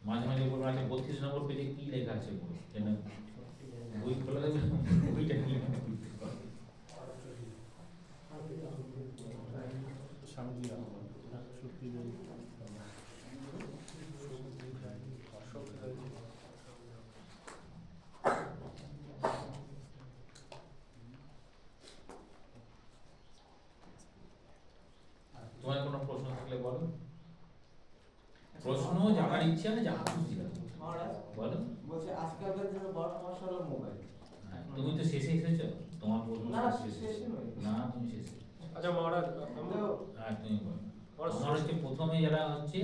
S1: মাঝে মাঝে বলবো আচ্ছা 32 নম্বর পেজে কি লেখা আছে বই, যেন বই খোলা দেবে, বইটা নিয়ে নেবে। তোমার কোনো প্রশ্ন থাকলে বলো, প্রশ্ন জানার ইচ্ছা না জানা খুশি বলো।
S2: বলছে আজকালকার দিনে বড় সমস্যা হলো মোবাইল।
S1: তুমি তো শেষে এসেছো, তোমার প্রশ্ন
S2: না
S1: শেষে
S2: শেষে নয়,
S1: না তুমি শেষে।
S3: আচ্ছা মহারাজ,
S1: হ্যাঁ তুমি বলো। তোমার হচ্ছে প্রথমে যারা হচ্ছে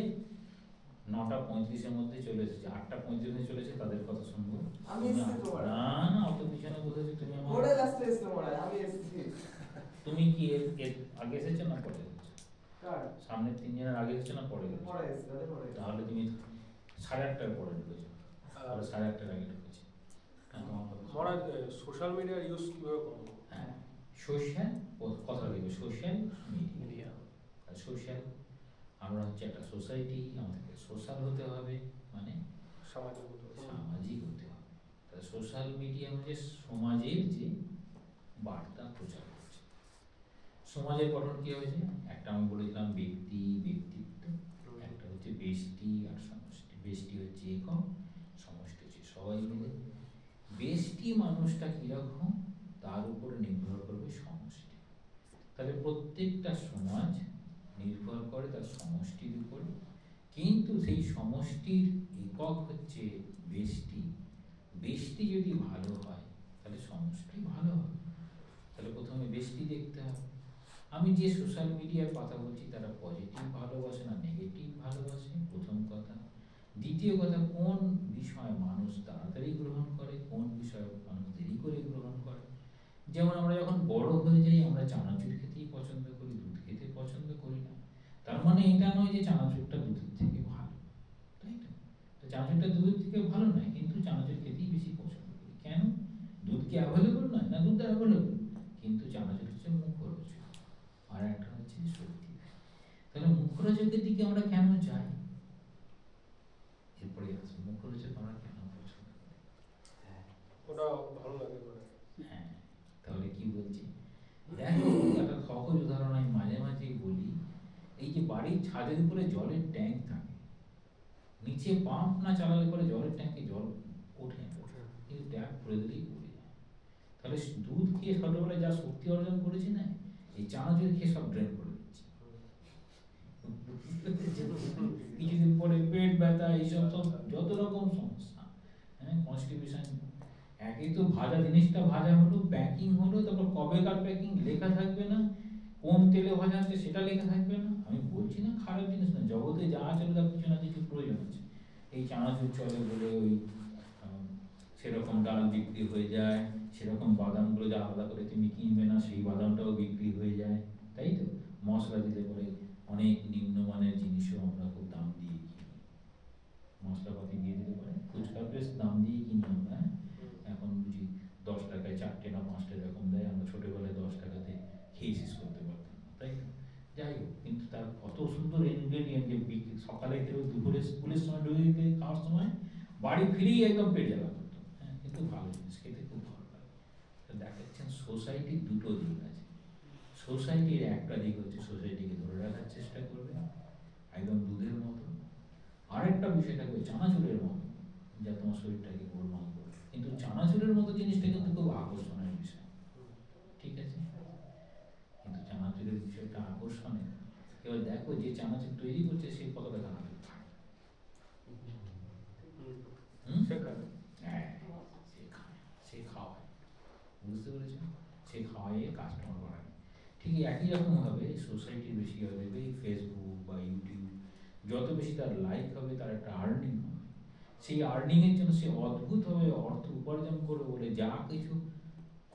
S1: 9:35-এর মধ্যে চলে এসেছে, 8:35-এ চলেছে, তাদের কথা শুনবো।
S2: আমি এসেছি তো মহারাজ।
S1: না না, অত পিছনে বসেছো তুমি।
S2: ওরে লাস্টে এসেছি মহারাজ, আমি এসেছি।
S1: তুমি কি এর আগে এসেছো না পরে এসেছো?
S2: কার
S1: সামনের 3 জনের আগে এসেছো না পরে এসেছো?
S2: পরে এসেছি, তাহলে পরে।
S1: তাহলে তুমি 8:30টার পরে ঢুকেছো, তাহলে 8:30টার আগে ঢুকেছি।
S3: মহারাজ সোশ্যাল মিডিয়ার ইউজ কিভাবে করবো?
S1: হ্যাঁ, সোশ্যাল কথা দেখবে, সোশ্যাল মিডিয়া আর সোশ্যাল। আমরা হচ্ছে একটা সোসাইটি, আমাদেরকে সোশ্যাল হতে হবে, মানে
S3: সামাজিক
S1: সামাজিক হতে হবে। তাহলে সোশ্যাল মিডিয়া হচ্ছে সমাজের যে বার্তা প্রচার করছে। সমাজের গঠন কি হয়েছে, একটা আমি বলেছিলাম ব্যক্তি ব্যক্তিত্ব, একটা হচ্ছে বেষ্টি আর সমষ্টি। বেষ্টি হচ্ছে একক, সমষ্টি হচ্ছে সবাই মিলে। বেষ্টি মানুষটা কিরকম তার উপরে নির্ভর করবে সমষ্টি। তাহলে প্রত্যেকটা সমাজ নির্ভর করে তার সমষ্টির উপরে, কিন্তু সেই সমষ্টির একক হচ্ছে বেষ্টি। বেষ্টি যদি ভালো হয় তাহলে সমষ্টি ভালো হবে। তাহলে প্রথমে বেষ্টি দেখতে হবে। আমি যে সোশ্যাল মিডিয়ার কথা বলছি তারা পজিটিভ ভালোবাসে না নেগেটিভ ভালোবাসে, প্রথম কথা। দ্বিতীয় কথা, কোন বিষয় মানুষ তাড়াতাড়ি গ্রহণ করে, কোন বিষয় মানুষ দেরি করে গ্রহণ করে। যেমন আমরা যখন বড় হয়ে যাই আমরা চানাচুর খেতেই পছন্দ করি, দুধ খেতে পছন্দ করি না। তার মানে এটা নয় যে চানাচুরটা দুধের থেকে ভালো, তাই তো? চানাচুরটা দুধের থেকে ভালো নয়, কিন্তু চানাচুর খেতেই বেশি পছন্দ করি। কেন? দুধ কি অ্যাভেলেবল নয়? না, দুধ অ্যাভেলেবল, কিন্তু চানাচুর হচ্ছে মুখরোচক, আর একটা হচ্ছে সত্যি। তাহলে মুখরোচকের দিকে আমরা কেন যাই? এরপরে আসবো মুখরোচক আমরা কেন পছন্দ করি।
S3: ওটা ভালো লাগে।
S1: হ্যাঁ, তাহলে কি বলছি দেখো, একটা সহজ উদাহরণ আমি মাঝে মাঝেই বলি। এই যে বাড়ির ছাদের উপরে জলের ট্যাঙ্ক থাকে, নিচে পাম্প না চালালে পরে জলের ট্যাঙ্কে জল ওঠে না, কিন্তু ট্যাপ খুলে দিলেই পড়ে যায়। তাহলে দুধ খেয়ে ছোটবেলায় যা শক্তি অর্জন করেছি না, এই চানাচুর খেয়ে সব ড্রেন করে দিচ্ছি। কিছুদিন পরে পেট ব্যথা, এইসব সব যত রকম সমস্যা, হ্যাঁ, কনস্টিপেশন। একই তো ভাজা জিনিসটা ভাজা হলো, প্যাকিং হলো, তারপর কবেকার প্যাকিং লেখা থাকবে না, কোন তেলে ভাজা হচ্ছে সেটা লেখা থাকবে না। আমি বলছি না খারাপ জিনিস না, জগতে যা চলে তার কিছু না কিছু প্রয়োজন আছে। এই চানাচুর চলে বলে ওই সেরকম ডাল বিক্রি হয়ে যায়, সেরকম বাদামগুলো যা আলাদা করে তুমি কিনবে না সেই বাদামটাও বিক্রি হয়ে যায়, তাই তো? মশলা দিলে পরে অনেক নিম্নমানের জিনিসও আমরা বাড়ি ফিরেই একদম পেট জ্বালা করতো, হ্যাঁ কিন্তু ভালো জিনিস খেতে খুব ভালো লাগে। তো দেখাচ্ছেন সোসাইটির দুটো দিক আছে। সোসাইটির একটা দিক হচ্ছে সোসাইটিকে ধরে রাখার চেষ্টা করবে একদম দুধের মতো, আরেকটা বিষয় থাকবে চানাচুরের মতো, যা তোমার শরীরটাকে গোলমাল করবে। কিন্তু চানাচুরের মতো জিনিসটা কিন্তু খুব আকর্ষণের বিষয়, ঠিক আছে? কিন্তু চানাচুরের বিষয়টা আকর্ষণের। এবার দেখো যে চানাচুর তৈরি করছে সে কতটা খারাপ খায়।
S3: সেখানে
S1: হ্যাঁ, সে খায়, সে খাওয়ায়, বুঝতে পেরেছো? সে খাওয়ায় কাস্টমার বাড়ায়। ঠিক একই রকমভাবে সোসাইটি বেশি হবে, এই ফেসবুক বা ইউটিউব যত বেশি তার লাইক হবে তার একটা আর্নিং হবে। সেই আর্নিংয়ের জন্য সে অদ্ভুতভাবে অর্থ উপার্জন করবে বলে যা কিছু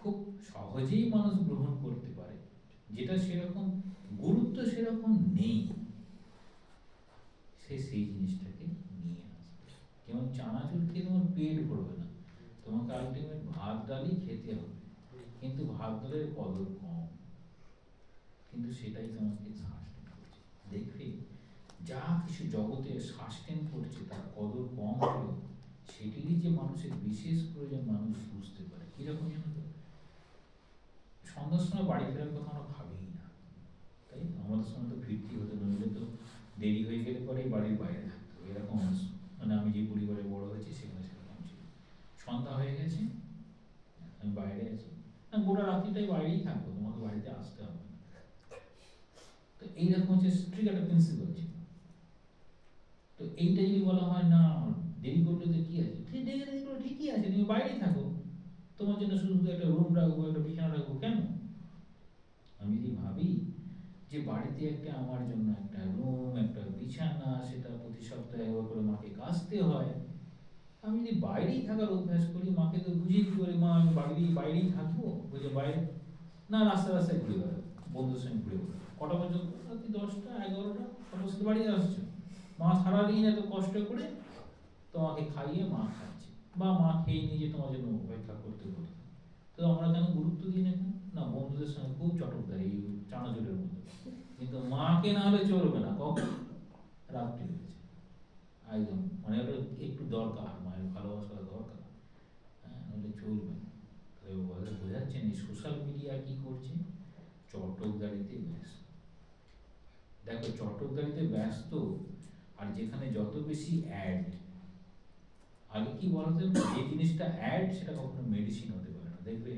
S1: খুব সহজেই মানুষ গ্রহণ করতে পারে, যেটা সেরকম গুরুত্ব সেরকম নেই, সে সেই জিনিসটাকে নিয়ে আসবে। যেমন চানাচুর খেয়ে তোমার পেট ভরবে না, তোমাকে আলটিমেট ভাত ডালই খেতে হবে, কিন্তু ভাত ডালের কদর কম, কিন্তু সেটাই তোমাকে সাস্টেন করছে। দেখবে যা কিছু জগতে সাস্টেন করছে তার কদর কম হলেও সেটিরই যে মানুষের বিশেষ প্রয়োজন মানুষ বুঝতে পারে। কিরকম জানো তো, সন্ধ্যার সময় বাড়ি ফেরার কথা আমরা ভাবিই না, তাই আমাদের সময় তো ফিরতি হতো, নইলে তো দেরি হয়ে গেলে পরেই বাড়ির বাইরে থাকতো, এরকম মানে আমি যে পরিবারে বড় হয়েছি সেখানে সেরকম ছিল। সন্ধ্যা হয়ে গেছে, আমি বাইরে আছি, না গোটা রাত্রিটাই বাইরেই থাকবো, তোমাকে বাড়িতে আসতে হবে না। তো এইরকম হচ্ছে স্ট্রিক্ট একটা প্রিন্সিপাল ছিল। তো এইটা যদি বলা হয় না দেরি করলে তো কি আছে, ঠিক দেরি করলে ঠিকই আছে, তুমি বাইরেই থাকো, তোমার জন্য শুধু একটা রুম রাখবো, একটা বিছানা রাখবো, কেন? আমি যদি ভাবি যে বাড়িতে একটা আমার জন্য একটা রুম, একটা বিছানা, সেটা প্রতি সপ্তাহে একবার করে মাকে কাচতে হয়, আমি যদি বাইরেই থাকার অভ্যাস করি, মাকে তো বুঝিয়ে কি করে, মা আমি বাইরেই থাকবো, বুঝে বাইরে না রাস্তায় রাস্তায় ঘুরে বেড়াবো, বন্ধুর সঙ্গে ঘুরে বেড়াবো, কটা পর্যন্ত? রাত্রি 10টা 11টা, কটার সাথে বাড়ি আসছো, মা সারাদিন এত কষ্ট করে তোমাকে খাইয়ে মা খাচ্ছে, বা মা খেয়ে নিয়ে যে তোমার জন্য অপেক্ষা করতে করতে। তো আমরা কেন গুরুত্ব দিই না? না বন্ধুদের সঙ্গে খুব চটকদারি চানাচুরের মতো, কিন্তু মাকে না হলে চলবে না, কখন? রাত্রি হয়েছে একদম, মানে ওটা একটু দরকার, মায়ের ভালোবাসা দরকার, হ্যাঁ নাহলে চলবে না। তাহলে বোঝাচ্ছেন এই সোশ্যাল মিডিয়া কি করছে, চটকদারিতে ব্যস্ত। দেখো চটকদারিতে ব্যস্ত, আর যেখানে যত বেশি অ্যাড, আগে কি বলতো, যে জিনিসটা অ্যাড সেটা কখনো মেডিসিন হতে পারে না, দেখবে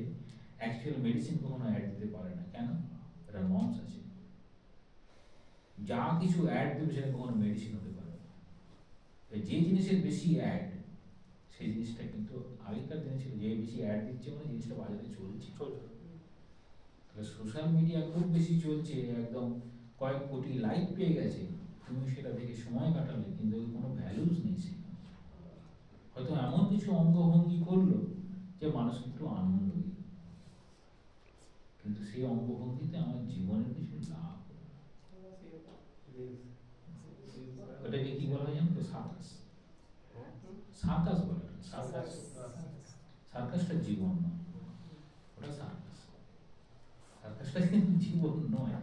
S1: অ্যাকচুয়াল মেডিসিন কখনো অ্যাড দিতে পারে না, কেন? এটা নর্মস আছে, যা কিছু অ্যাড দেবে সেটা কখনো মেডিসিন হতে পারে না। যে জিনিসের বেশি অ্যাড সেই জিনিসটা কিন্তু আগেকার দিনে ছিল যে বেশি অ্যাড দিচ্ছে মানে জিনিসটা বাজারে চলছে। তাহলে সোশ্যাল মিডিয়া খুব বেশি চলছে, একদম কয়েক কোটি লাইক পেয়ে গেছে, তুমি সেটা দেখে সময় কাটালে কিন্তু কোনো ভ্যালুজ নেই সেখানে। হয়তো এমন কিছু অঙ্গভঙ্গি করলো যে মানুষ একটু আনন্দ দিল, কিন্তু সেই অঙ্গভঙ্গিতে আমার জীবনের কিছু লাভ হলো। ওটাকে কি বলা হয় জানো তো? সার্কাস। সার্কাস বলে, সার্কাস। সার্কাসটা জীবন নয়, ওটা সার্কাস, সার্কাসটা কিন্তু জীবন নয়।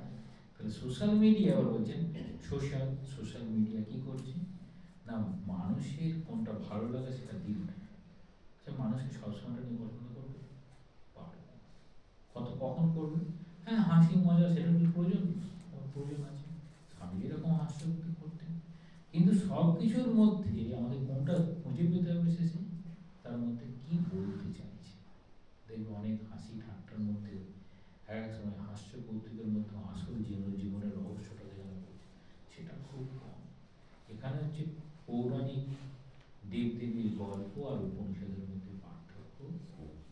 S1: তাহলে সোশ্যাল মিডিয়া, আবার বলছেন সোশ্যাল মিডিয়া কি করছে না, মানুষের কোনটা ভালো লাগে সেটা দিবে। আচ্ছা মানুষকে সবসময়টা নিয়ে পছন্দ করবে, পারবে না। কখন করবে? হ্যাঁ হাসি মজা সেটা কি প্রয়োজন? প্রয়োজন আছে, স্বামী যেরকম হাস্যমুক্তি করতেন, কিন্তু সব কিছুর মধ্যে আমাদের কোনটা খুঁজে পেতে হবে শেষে, তার মধ্যে কি বলতে চাইছে। দেখবে অনেক হাসি ঠাট্টার মধ্যে, এক সময় হাস্য কৌতুকের মধ্যে আসল জীবনের রহস্যটা যেখানে বলছে সেটা খুব কম। এখানে হচ্ছে পৌরাণিক দেবদেবীর গল্প আর উপনিষদের মধ্যে পার্থক্য।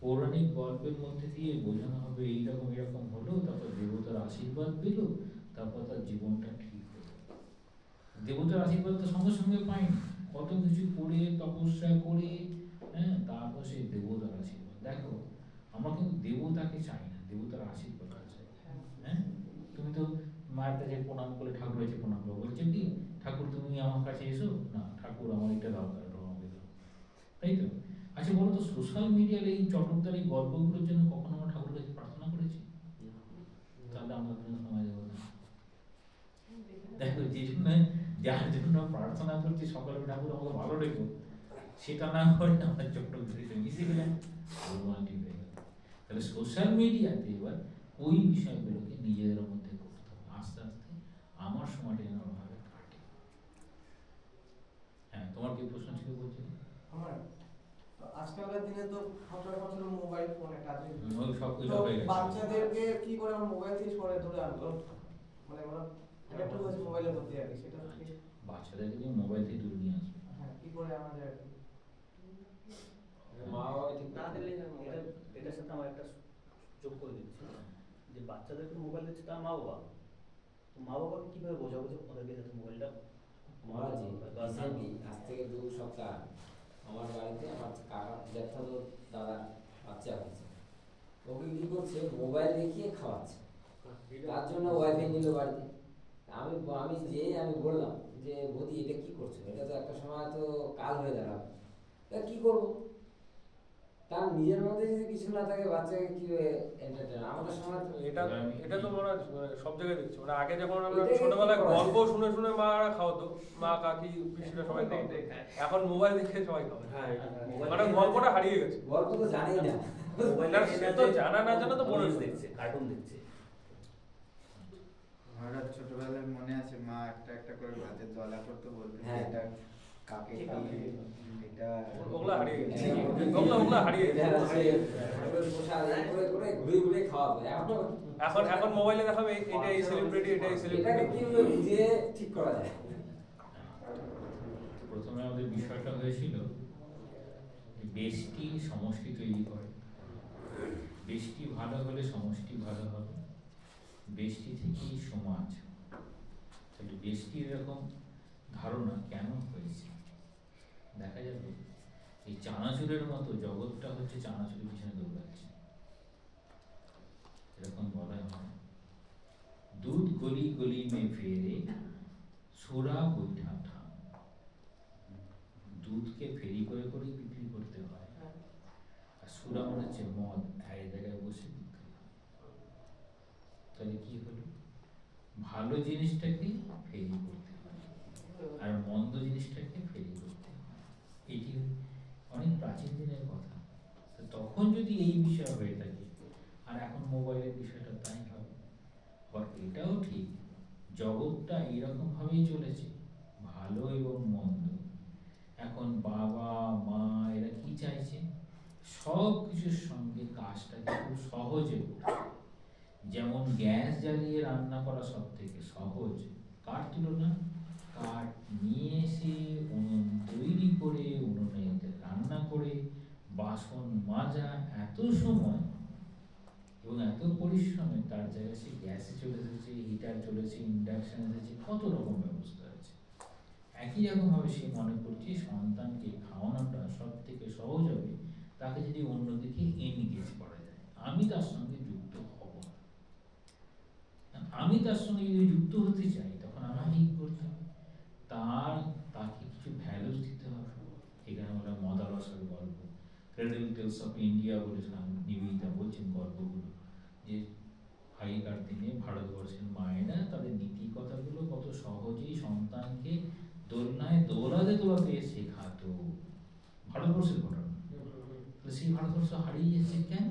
S1: পৌরাণিক গল্পের মধ্যে দিয়ে বোঝানো হবে এইরকম এরকম হলো, তারপর দেবতার আশীর্বাদ পেল, তারপর তার জীবনটা ঠিক হলো। দেবতার আশীর্বাদ তো সঙ্গে সঙ্গে পায়নি, কত কিছু করে তপস্যা করে, হ্যাঁ তারপর সেই দেবতার আশীর্বাদ। দেখো আমরা কিন্তু দেবতাকে চাই না, দেবতার আশীর্বাদ চাই। হ্যাঁ তুমি তো মায়ের কাছে প্রণাম করলে ঠাকুর আছে প্রণাম করো, বলছে কি ঠাকুর তুমি আমার কাছে এসো না, ঠাকুর আমার এটা দরকার, এটা আমাকে দাও, তাই তো? আচ্ছা বলো তো সোশ্যাল মিডিয়ার এই চটকদার এই গল্পগুলোর জন্য কখনো আমরা ঠাকুরের কাছে প্রার্থনা করেছি? তাহলে আমরা সময় দেবো না। দেখো যে জন্য যার জন্য প্রার্থনা করছি সকালে ঠাকুর আমাকে ভালো রেখো, সেটা না করে আমরা ছোট্ট বিষয়টা মিশে গেলাম, রোমান্টিক হয়ে গেল। তাহলে সোশ্যাল মিডিয়াতে এবার ওই বিষয়গুলোকে নিজেদের মধ্যে করতে হবে, আস্তে আস্তে আমার সময়টা যেন ওভাবে কাটে। হ্যাঁ, তোমার কি প্রশ্ন ছিল বলছিলে?
S4: আমার তো আজকালকার দিনে তো সচরাচর মোবাইল ফোনে কাজে
S1: ওই সব কিছু
S4: তো
S1: হয়ে গেছে।
S4: বাচ্চাদেরকে কি করে আমরা মোবাইল থেকে সরে ধরে আনবো, মানে ওরা একটা হচ্ছে মোবাইলের প্রতি আর কি, সেটা কি
S1: বাচ্চাদেরকে তুমি মোবাইল থেকে দূরে নিয়ে আসবে।
S4: হ্যাঁ কি করে আনা যায় আর কি?
S2: মা বাবা ঠিক
S5: না দিলে এটার সাথে আমার একটা যোগ করে দিচ্ছি, যে বাচ্চাদেরকে মোবাইল দিচ্ছে তার মা বাবা, তো মা বাবাকে কিভাবে বোঝাবো যে ওদেরকে যাতে মোবাইলটা
S2: মহারাজি রিসেন্টলি আজ থেকে 2 সপ্তাহ আমার বাড়িতে আমার কাকা জ্যাঠাতো দাদা বাচ্চা হয়েছে, ওকে কি করছে মোবাইল দেখিয়ে খাওয়াচ্ছে, তার জন্য ওয়াইফাই নিল বাড়িতে। আমি আমি বললাম যে বৌদি এটা কি করছো, এটা তো একটা সময় তো কাল হয়ে দাঁড়াবে, এটা কি করবো। তার নিজের মধ্যে যদি কিছু না থাকে বাচ্চাকে কিভাবে এন্টারটেইন, আমাদের সময় তো
S3: এটা তো মনে হয় সব জায়গায় দেখছি, মানে আগে যখন আমরা
S2: এটাই
S3: ছোটবেলায়
S2: ঠিক করা
S3: গল্প শুনে শুনে মারা খাওয়াতো, মা কাকি পিসিরা সবাই খাওয়াতো, এখন মোবাইল দেখে সবাই খাওয়ায়।
S5: হ্যাঁ,
S3: মানে গল্পটা হারিয়ে গেছে।
S2: গল্প তো জানেই না।
S3: না, সে তো জানা না জানা তো মনে
S5: নিউজ
S3: হচ্ছে।
S5: দেখছে, কার্টুন দেখছে।
S6: হঠাৎ ছোটবেলায় মনে আছে মা একটা একটা করে ভাতের দলা করতে বলতো,
S2: হ্যাঁ।
S6: এটা কাকে
S2: ঠিক
S6: কি,
S2: আছে।
S6: এটা
S3: ওগুলা হারিয়ে গেছে।
S2: হ্যাঁ।
S3: ওগুলা হারিয়ে গেছে।
S2: এটা হচ্ছে পোশাক এই করে ঘুরে ঘুরে খাওয়াবে।
S3: এখন মোবাইলে দেখাবে এটা এই সেলিব্রিটি, এটা এই
S2: এটাকে
S3: সেলিব্রিটি।
S2: কিভাবে বুঝিয়ে ঠিক করা যায়?
S1: প্রথমে আমাদের বিষয়টা হয়েছিল ব্যষ্টি সমষ্টি তৈরি করে, ব্যষ্টি ভালো হলে সমষ্টি ভালো হবে, ব্যষ্টি থেকেই সমাজ। তাহলে ব্যষ্টির এরকম ধারণা কেন হয়েছে দেখা যাবে এই চানাচুরের মতো জগৎটা হচ্ছে চানাচুরের পিছনে দৌড়াচ্ছে। এরকম বলা হয় দুধ গলি গলি মে ফেরে সুরা বৈঠা ঠান। দুধকে ফেরি করে করেই বিক্রি করতে হয়, আর সুরা মনে হচ্ছে মদ, এক জায়গায় বসে বিক্রি হয়। তাহলে কি হলো, ভালো জিনিসটাকে ফেরি করতে হয় আর মন্দ জিনিসটাকে ফেরি করতে হয়। এটি অনেক প্রাচীন দিনের কথা। তো তখন যদি এই বিষয় হয়ে থাকে, আর এখন মোবাইলের বিষয়টা তাই হবে। আবার এটাও ঠিক, জগৎটা এইরকম ভাবেই চলেছে, ভালো এবং মন্দ। এখন বাবা মা এরা কি চাইছে, সব কিছুর সঙ্গে কাজটাকে খুব সহজে করতে। যেমন গ্যাস জ্বালিয়ে রান্না করা সব থেকে সহজ, কাঠ তুলনা। কাঠ নিয়ে এসে উনুন তৈরি করে উনুনে রান্না করে বাসন মাজা, এত সময় এবং এত পরিশ্রমে, তার জায়গায় সে গ্যাসে চলে এসেছে, হিটার চলেছে, ইন্ডাকশন এসেছে, কত রকম ব্যবস্থা আছে। একই রকমভাবে সে মনে করছে সন্তানকে খাওয়ানোটা সব থেকে সহজ হবে তাকে যদি অন্যদিকে এনগেজ করা যায়, আমি তার সঙ্গে যুক্ত হব না। আমি তার সঙ্গে যদি যুক্ত হতে চাই তখন আমাকে কি করতে হবে, তাকে কিছু ভ্যালুস দিতে হবে। এখানে আমরা মদালসার গল্প, ক্রেডল টেলস অফ ইন্ডিয়া বলেছিলাম, নিবেদিতা বলছেন গল্পগুলো, যে আগেকার দিনে ভারতবর্ষের মায়েরা তাদের নীতি কথাগুলো কত সহজেই সন্তানকে দোলনায় দোলাতে দোলাতে শেখাতো। ভারতবর্ষের ঘটনা। তো সেই ভারতবর্ষ হারিয়ে যাচ্ছে কেন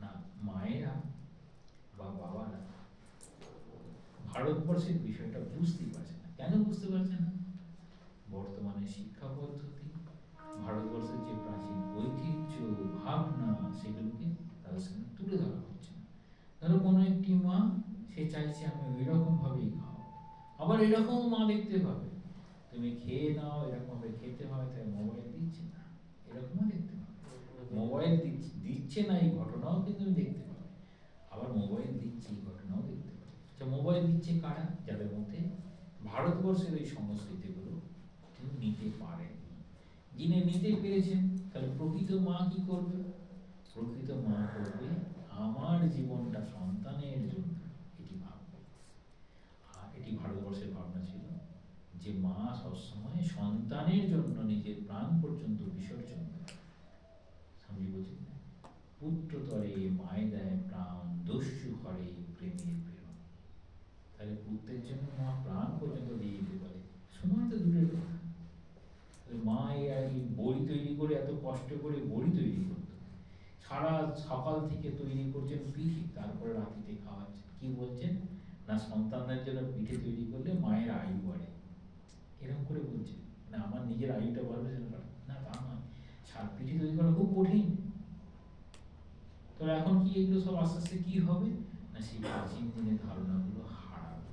S1: না, মায়েরা বা বাবারা ভারতবর্ষের বিষয়টা বুঝতে পারছে না। কেন বুঝতে পারছে না, বর্তমানে শিক্ষা পদ্ধতি, ভারতবর্ষের যে প্রাচীন ঐতিহ্য ভাবনা, সেগুলোকে তাদের সামনে তুলে ধরা হচ্ছে না। ধরো কোনো একটি মা, সে চাইছে আমি ওই রকম ভাবেই খাও, আবার এরকম মা দেখতে পাবে তুমি খেয়ে নাও, এরকম ভাবে খেতে হয়, তাই মোবাইল দিচ্ছে না, এরকমও দেখতে পাবে। মোবাইল দিচ্ছে না এই ঘটনাও কিন্তু তুমি দেখতে পাবে, আবার মোবাইল দিচ্ছে এই ঘটনাও দেখতে পাবে। আচ্ছা, মোবাইল দিচ্ছে কারা, যাদের মধ্যে ভারতবর্ষের ওই সংস্কৃতিগুলো তিনি নিতে পারেন। যিনি নিতে পেরেছেন, তাহলে প্রকৃত মা কি করবে, প্রকৃত মা করবে আমার জীবনটা সন্তানের জন্য, এটি ভাববে। আর এটি ভারতবর্ষের ভাবনা ছিল যে মা সবসময় সন্তানের জন্য নিজের প্রাণ পর্যন্ত বিসর্জন দেয়। স্বামী বলছেন পুত্র তরে মায় দেয় প্রাণ, দস্যু হরে প্রেমের প্রেরণ। তাহলে পুত্রের জন্য মা প্রাণ পর্যন্ত দিয়ে দিতে পারে। সময় তো দূরের কথা, মা এই বইতে তৈরি করে এত কষ্ট করে বড়ি তৈরি করতো, সারা সকাল থেকে তৈরি করছেন পিঠে, তারপরে রাত্রিতে খাওয়াচ্ছেন। কি বলছেন না সন্তানদের জন্য পিঠে তৈরি করলে মায়ের আয়ু বাড়ে, এরকম করে বলছেন। না আমার নিজের আয়ুটা বাড়বে না, তা নয়, পিঠে তৈরি করা খুব কঠিন। তো এখন কি এগুলো সব আস্তে আস্তে কি হবে না সেই প্রাচীন দিনের ধারণাগুলো হারাবে।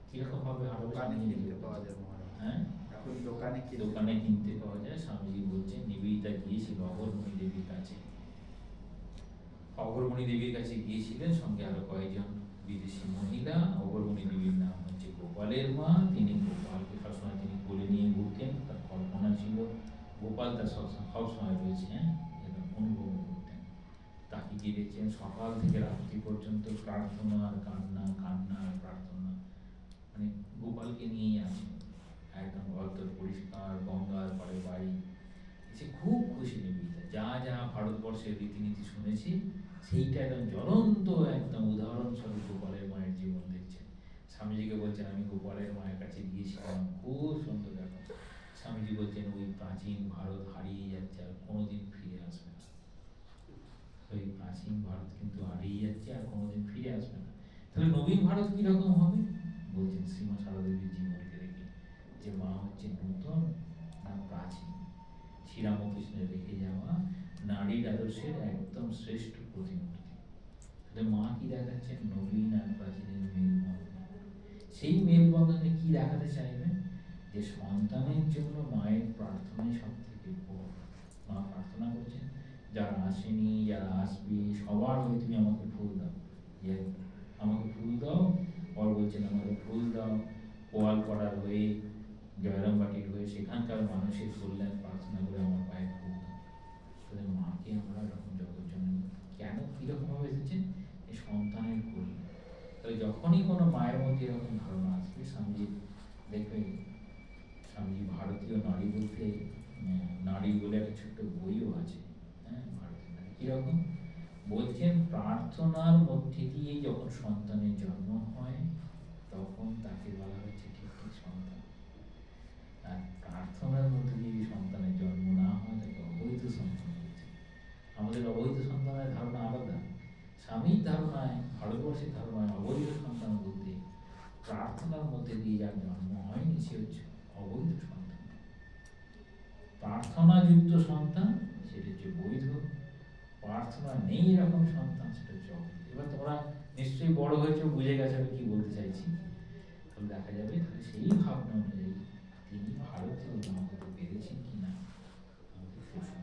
S1: কিরকম ভাবে হারাবে?
S6: দোকানে কিনতে পাওয়া যায় মহারাজ।
S1: হ্যাঁ,
S6: এখন দোকানে
S1: দোকানে কিনতে পাওয়া যায়। স্বামীজি বলছেন নিবেদিতা গিয়েছিল অগরমণি দেবীর কাছে, অগরমণি দেবীর কাছে গিয়েছিলেন, সঙ্গে আরো কয়েকজন বিদেশি মহিলা। অগরমণি দেবীর নাম হচ্ছে গোপালের মা। তিনি গোপালকে সবসময় তিনি কোলে নিয়ে ঘুরতেন, তার কল্পনা ছিল গোপাল তার সবসময় রয়েছে, হ্যাঁ, এরকম অনুভব করতেন। তাকে গিয়েছেন সকাল থেকে রাত্রি পর্যন্ত প্রার্থনা আর কান্না, কান্না আর প্রার্থনা, মানে গোপালকে নিয়েই আছেন। একদম অন্তর পরিষ্কার, গঙ্গার পাড়ে বাড়ি, সে খুব খুশি নিবেদিতা। যা যা ভারতবর্ষের রীতিনীতি শুনেছি সেইটা একদম জ্বলন্ত একদম উদাহরণস্বরূপ গোপালের মায়ের জীবন দেখছেন। স্বামীজিকে বলছেন আমি গোপালের মায়ের কাছে গিয়েছিলাম, খুব সুন্দর ব্যাপার। স্বামীজি বলছেন ওই প্রাচীন ভারত হারিয়ে যাচ্ছে, আর কোনোদিন ফিরে আসবে না। ওই প্রাচীন ভারত কিন্তু হারিয়ে যাচ্ছে, আর কোনোদিন ফিরে আসবে না। তাহলে নবীন ভারত কিরকম হবে? বলছেন শ্রীমা সারদা দেবীর জীবনকে দেখে, যে মা হচ্ছে নূতন না প্রাচীন, শ্রীরামকৃষ্ণের রেখে যাওয়া নারীর আদর্শের একদম শ্রেষ্ঠ প্রতিমূর্তি। তাহলে মা কি দেখাচ্ছেন? নবীন আর প্রাচীনের মেলবন্ধন। সেই মেলবন্ধনে কি দেখাতে চাইবেন? যে সন্তানের জন্য মায়ের প্রার্থনাই সব থেকে বড়। মা প্রার্থনা করছেন যারা আসেনি, যারা আসবে, সবার হয়ে তুমি আমাকে ফুল দাও, যে আমাকে ফুল দাও। পর বলছেন আমাকে ফুল দাও পোয়ালপাড়ার হয়ে, জয়রামবাটির হয়ে, সেখানকার মানুষের কল্যাণ প্রার্থনা করে আমার পায়ে ফুল দাও। তাহলে মাকে আমরা যখন জগৎজননী কেন কিরকম ভাবে এসেছেন? এই সন্তানের কল্যাণ। তাহলে যখনই কোনো মায়ের মধ্যে এরকম ধারণা আসবে, স্বামীজি দেখবে, স্বামীজি ভারতীয় নারী বলতে নারী বলে একটা ছোট্ট বইও আছে, হ্যাঁ, ভারতীয় নারী কিরকম বলছেন, প্রার্থনার মধ্যে দিয়ে যখন সন্তানের জন্ম হয় তখন তাকে বলা হচ্ছে ঠিক ঠিক সন্তান। আর প্রার্থনার মধ্যে দিয়ে সন্তানের জন্ম না হয় তাকে অবৈধ সন্তান বলছে। আমাদের অবৈধ সন্তানের ধারণা আলাদা। স্বামীর ধারণায়, ভারতবর্ষের ধারণায় অবৈধ সন্তান বলতে প্রার্থনার মধ্যে দিয়ে যার জন্ম হয়নি সে হচ্ছে অবৈধ সন্তান। প্রার্থনাযুক্ত সন্তান সেটা হচ্ছে বৈধ, প্রার্থনা নেই এরকম সন্তান সেটা হচ্ছে অবৈধ। এবার তোমরা নিশ্চয়ই বড় হয়েছে, বুঝে গেছে আমি কি বলতে চাইছি। তাহলে দেখা যাবে তাহলে সেই ভাবনা অনুযায়ী তিনি ভারতীয় জনগণকে পেরেছেন কিনা আমাদের প্রশ্ন।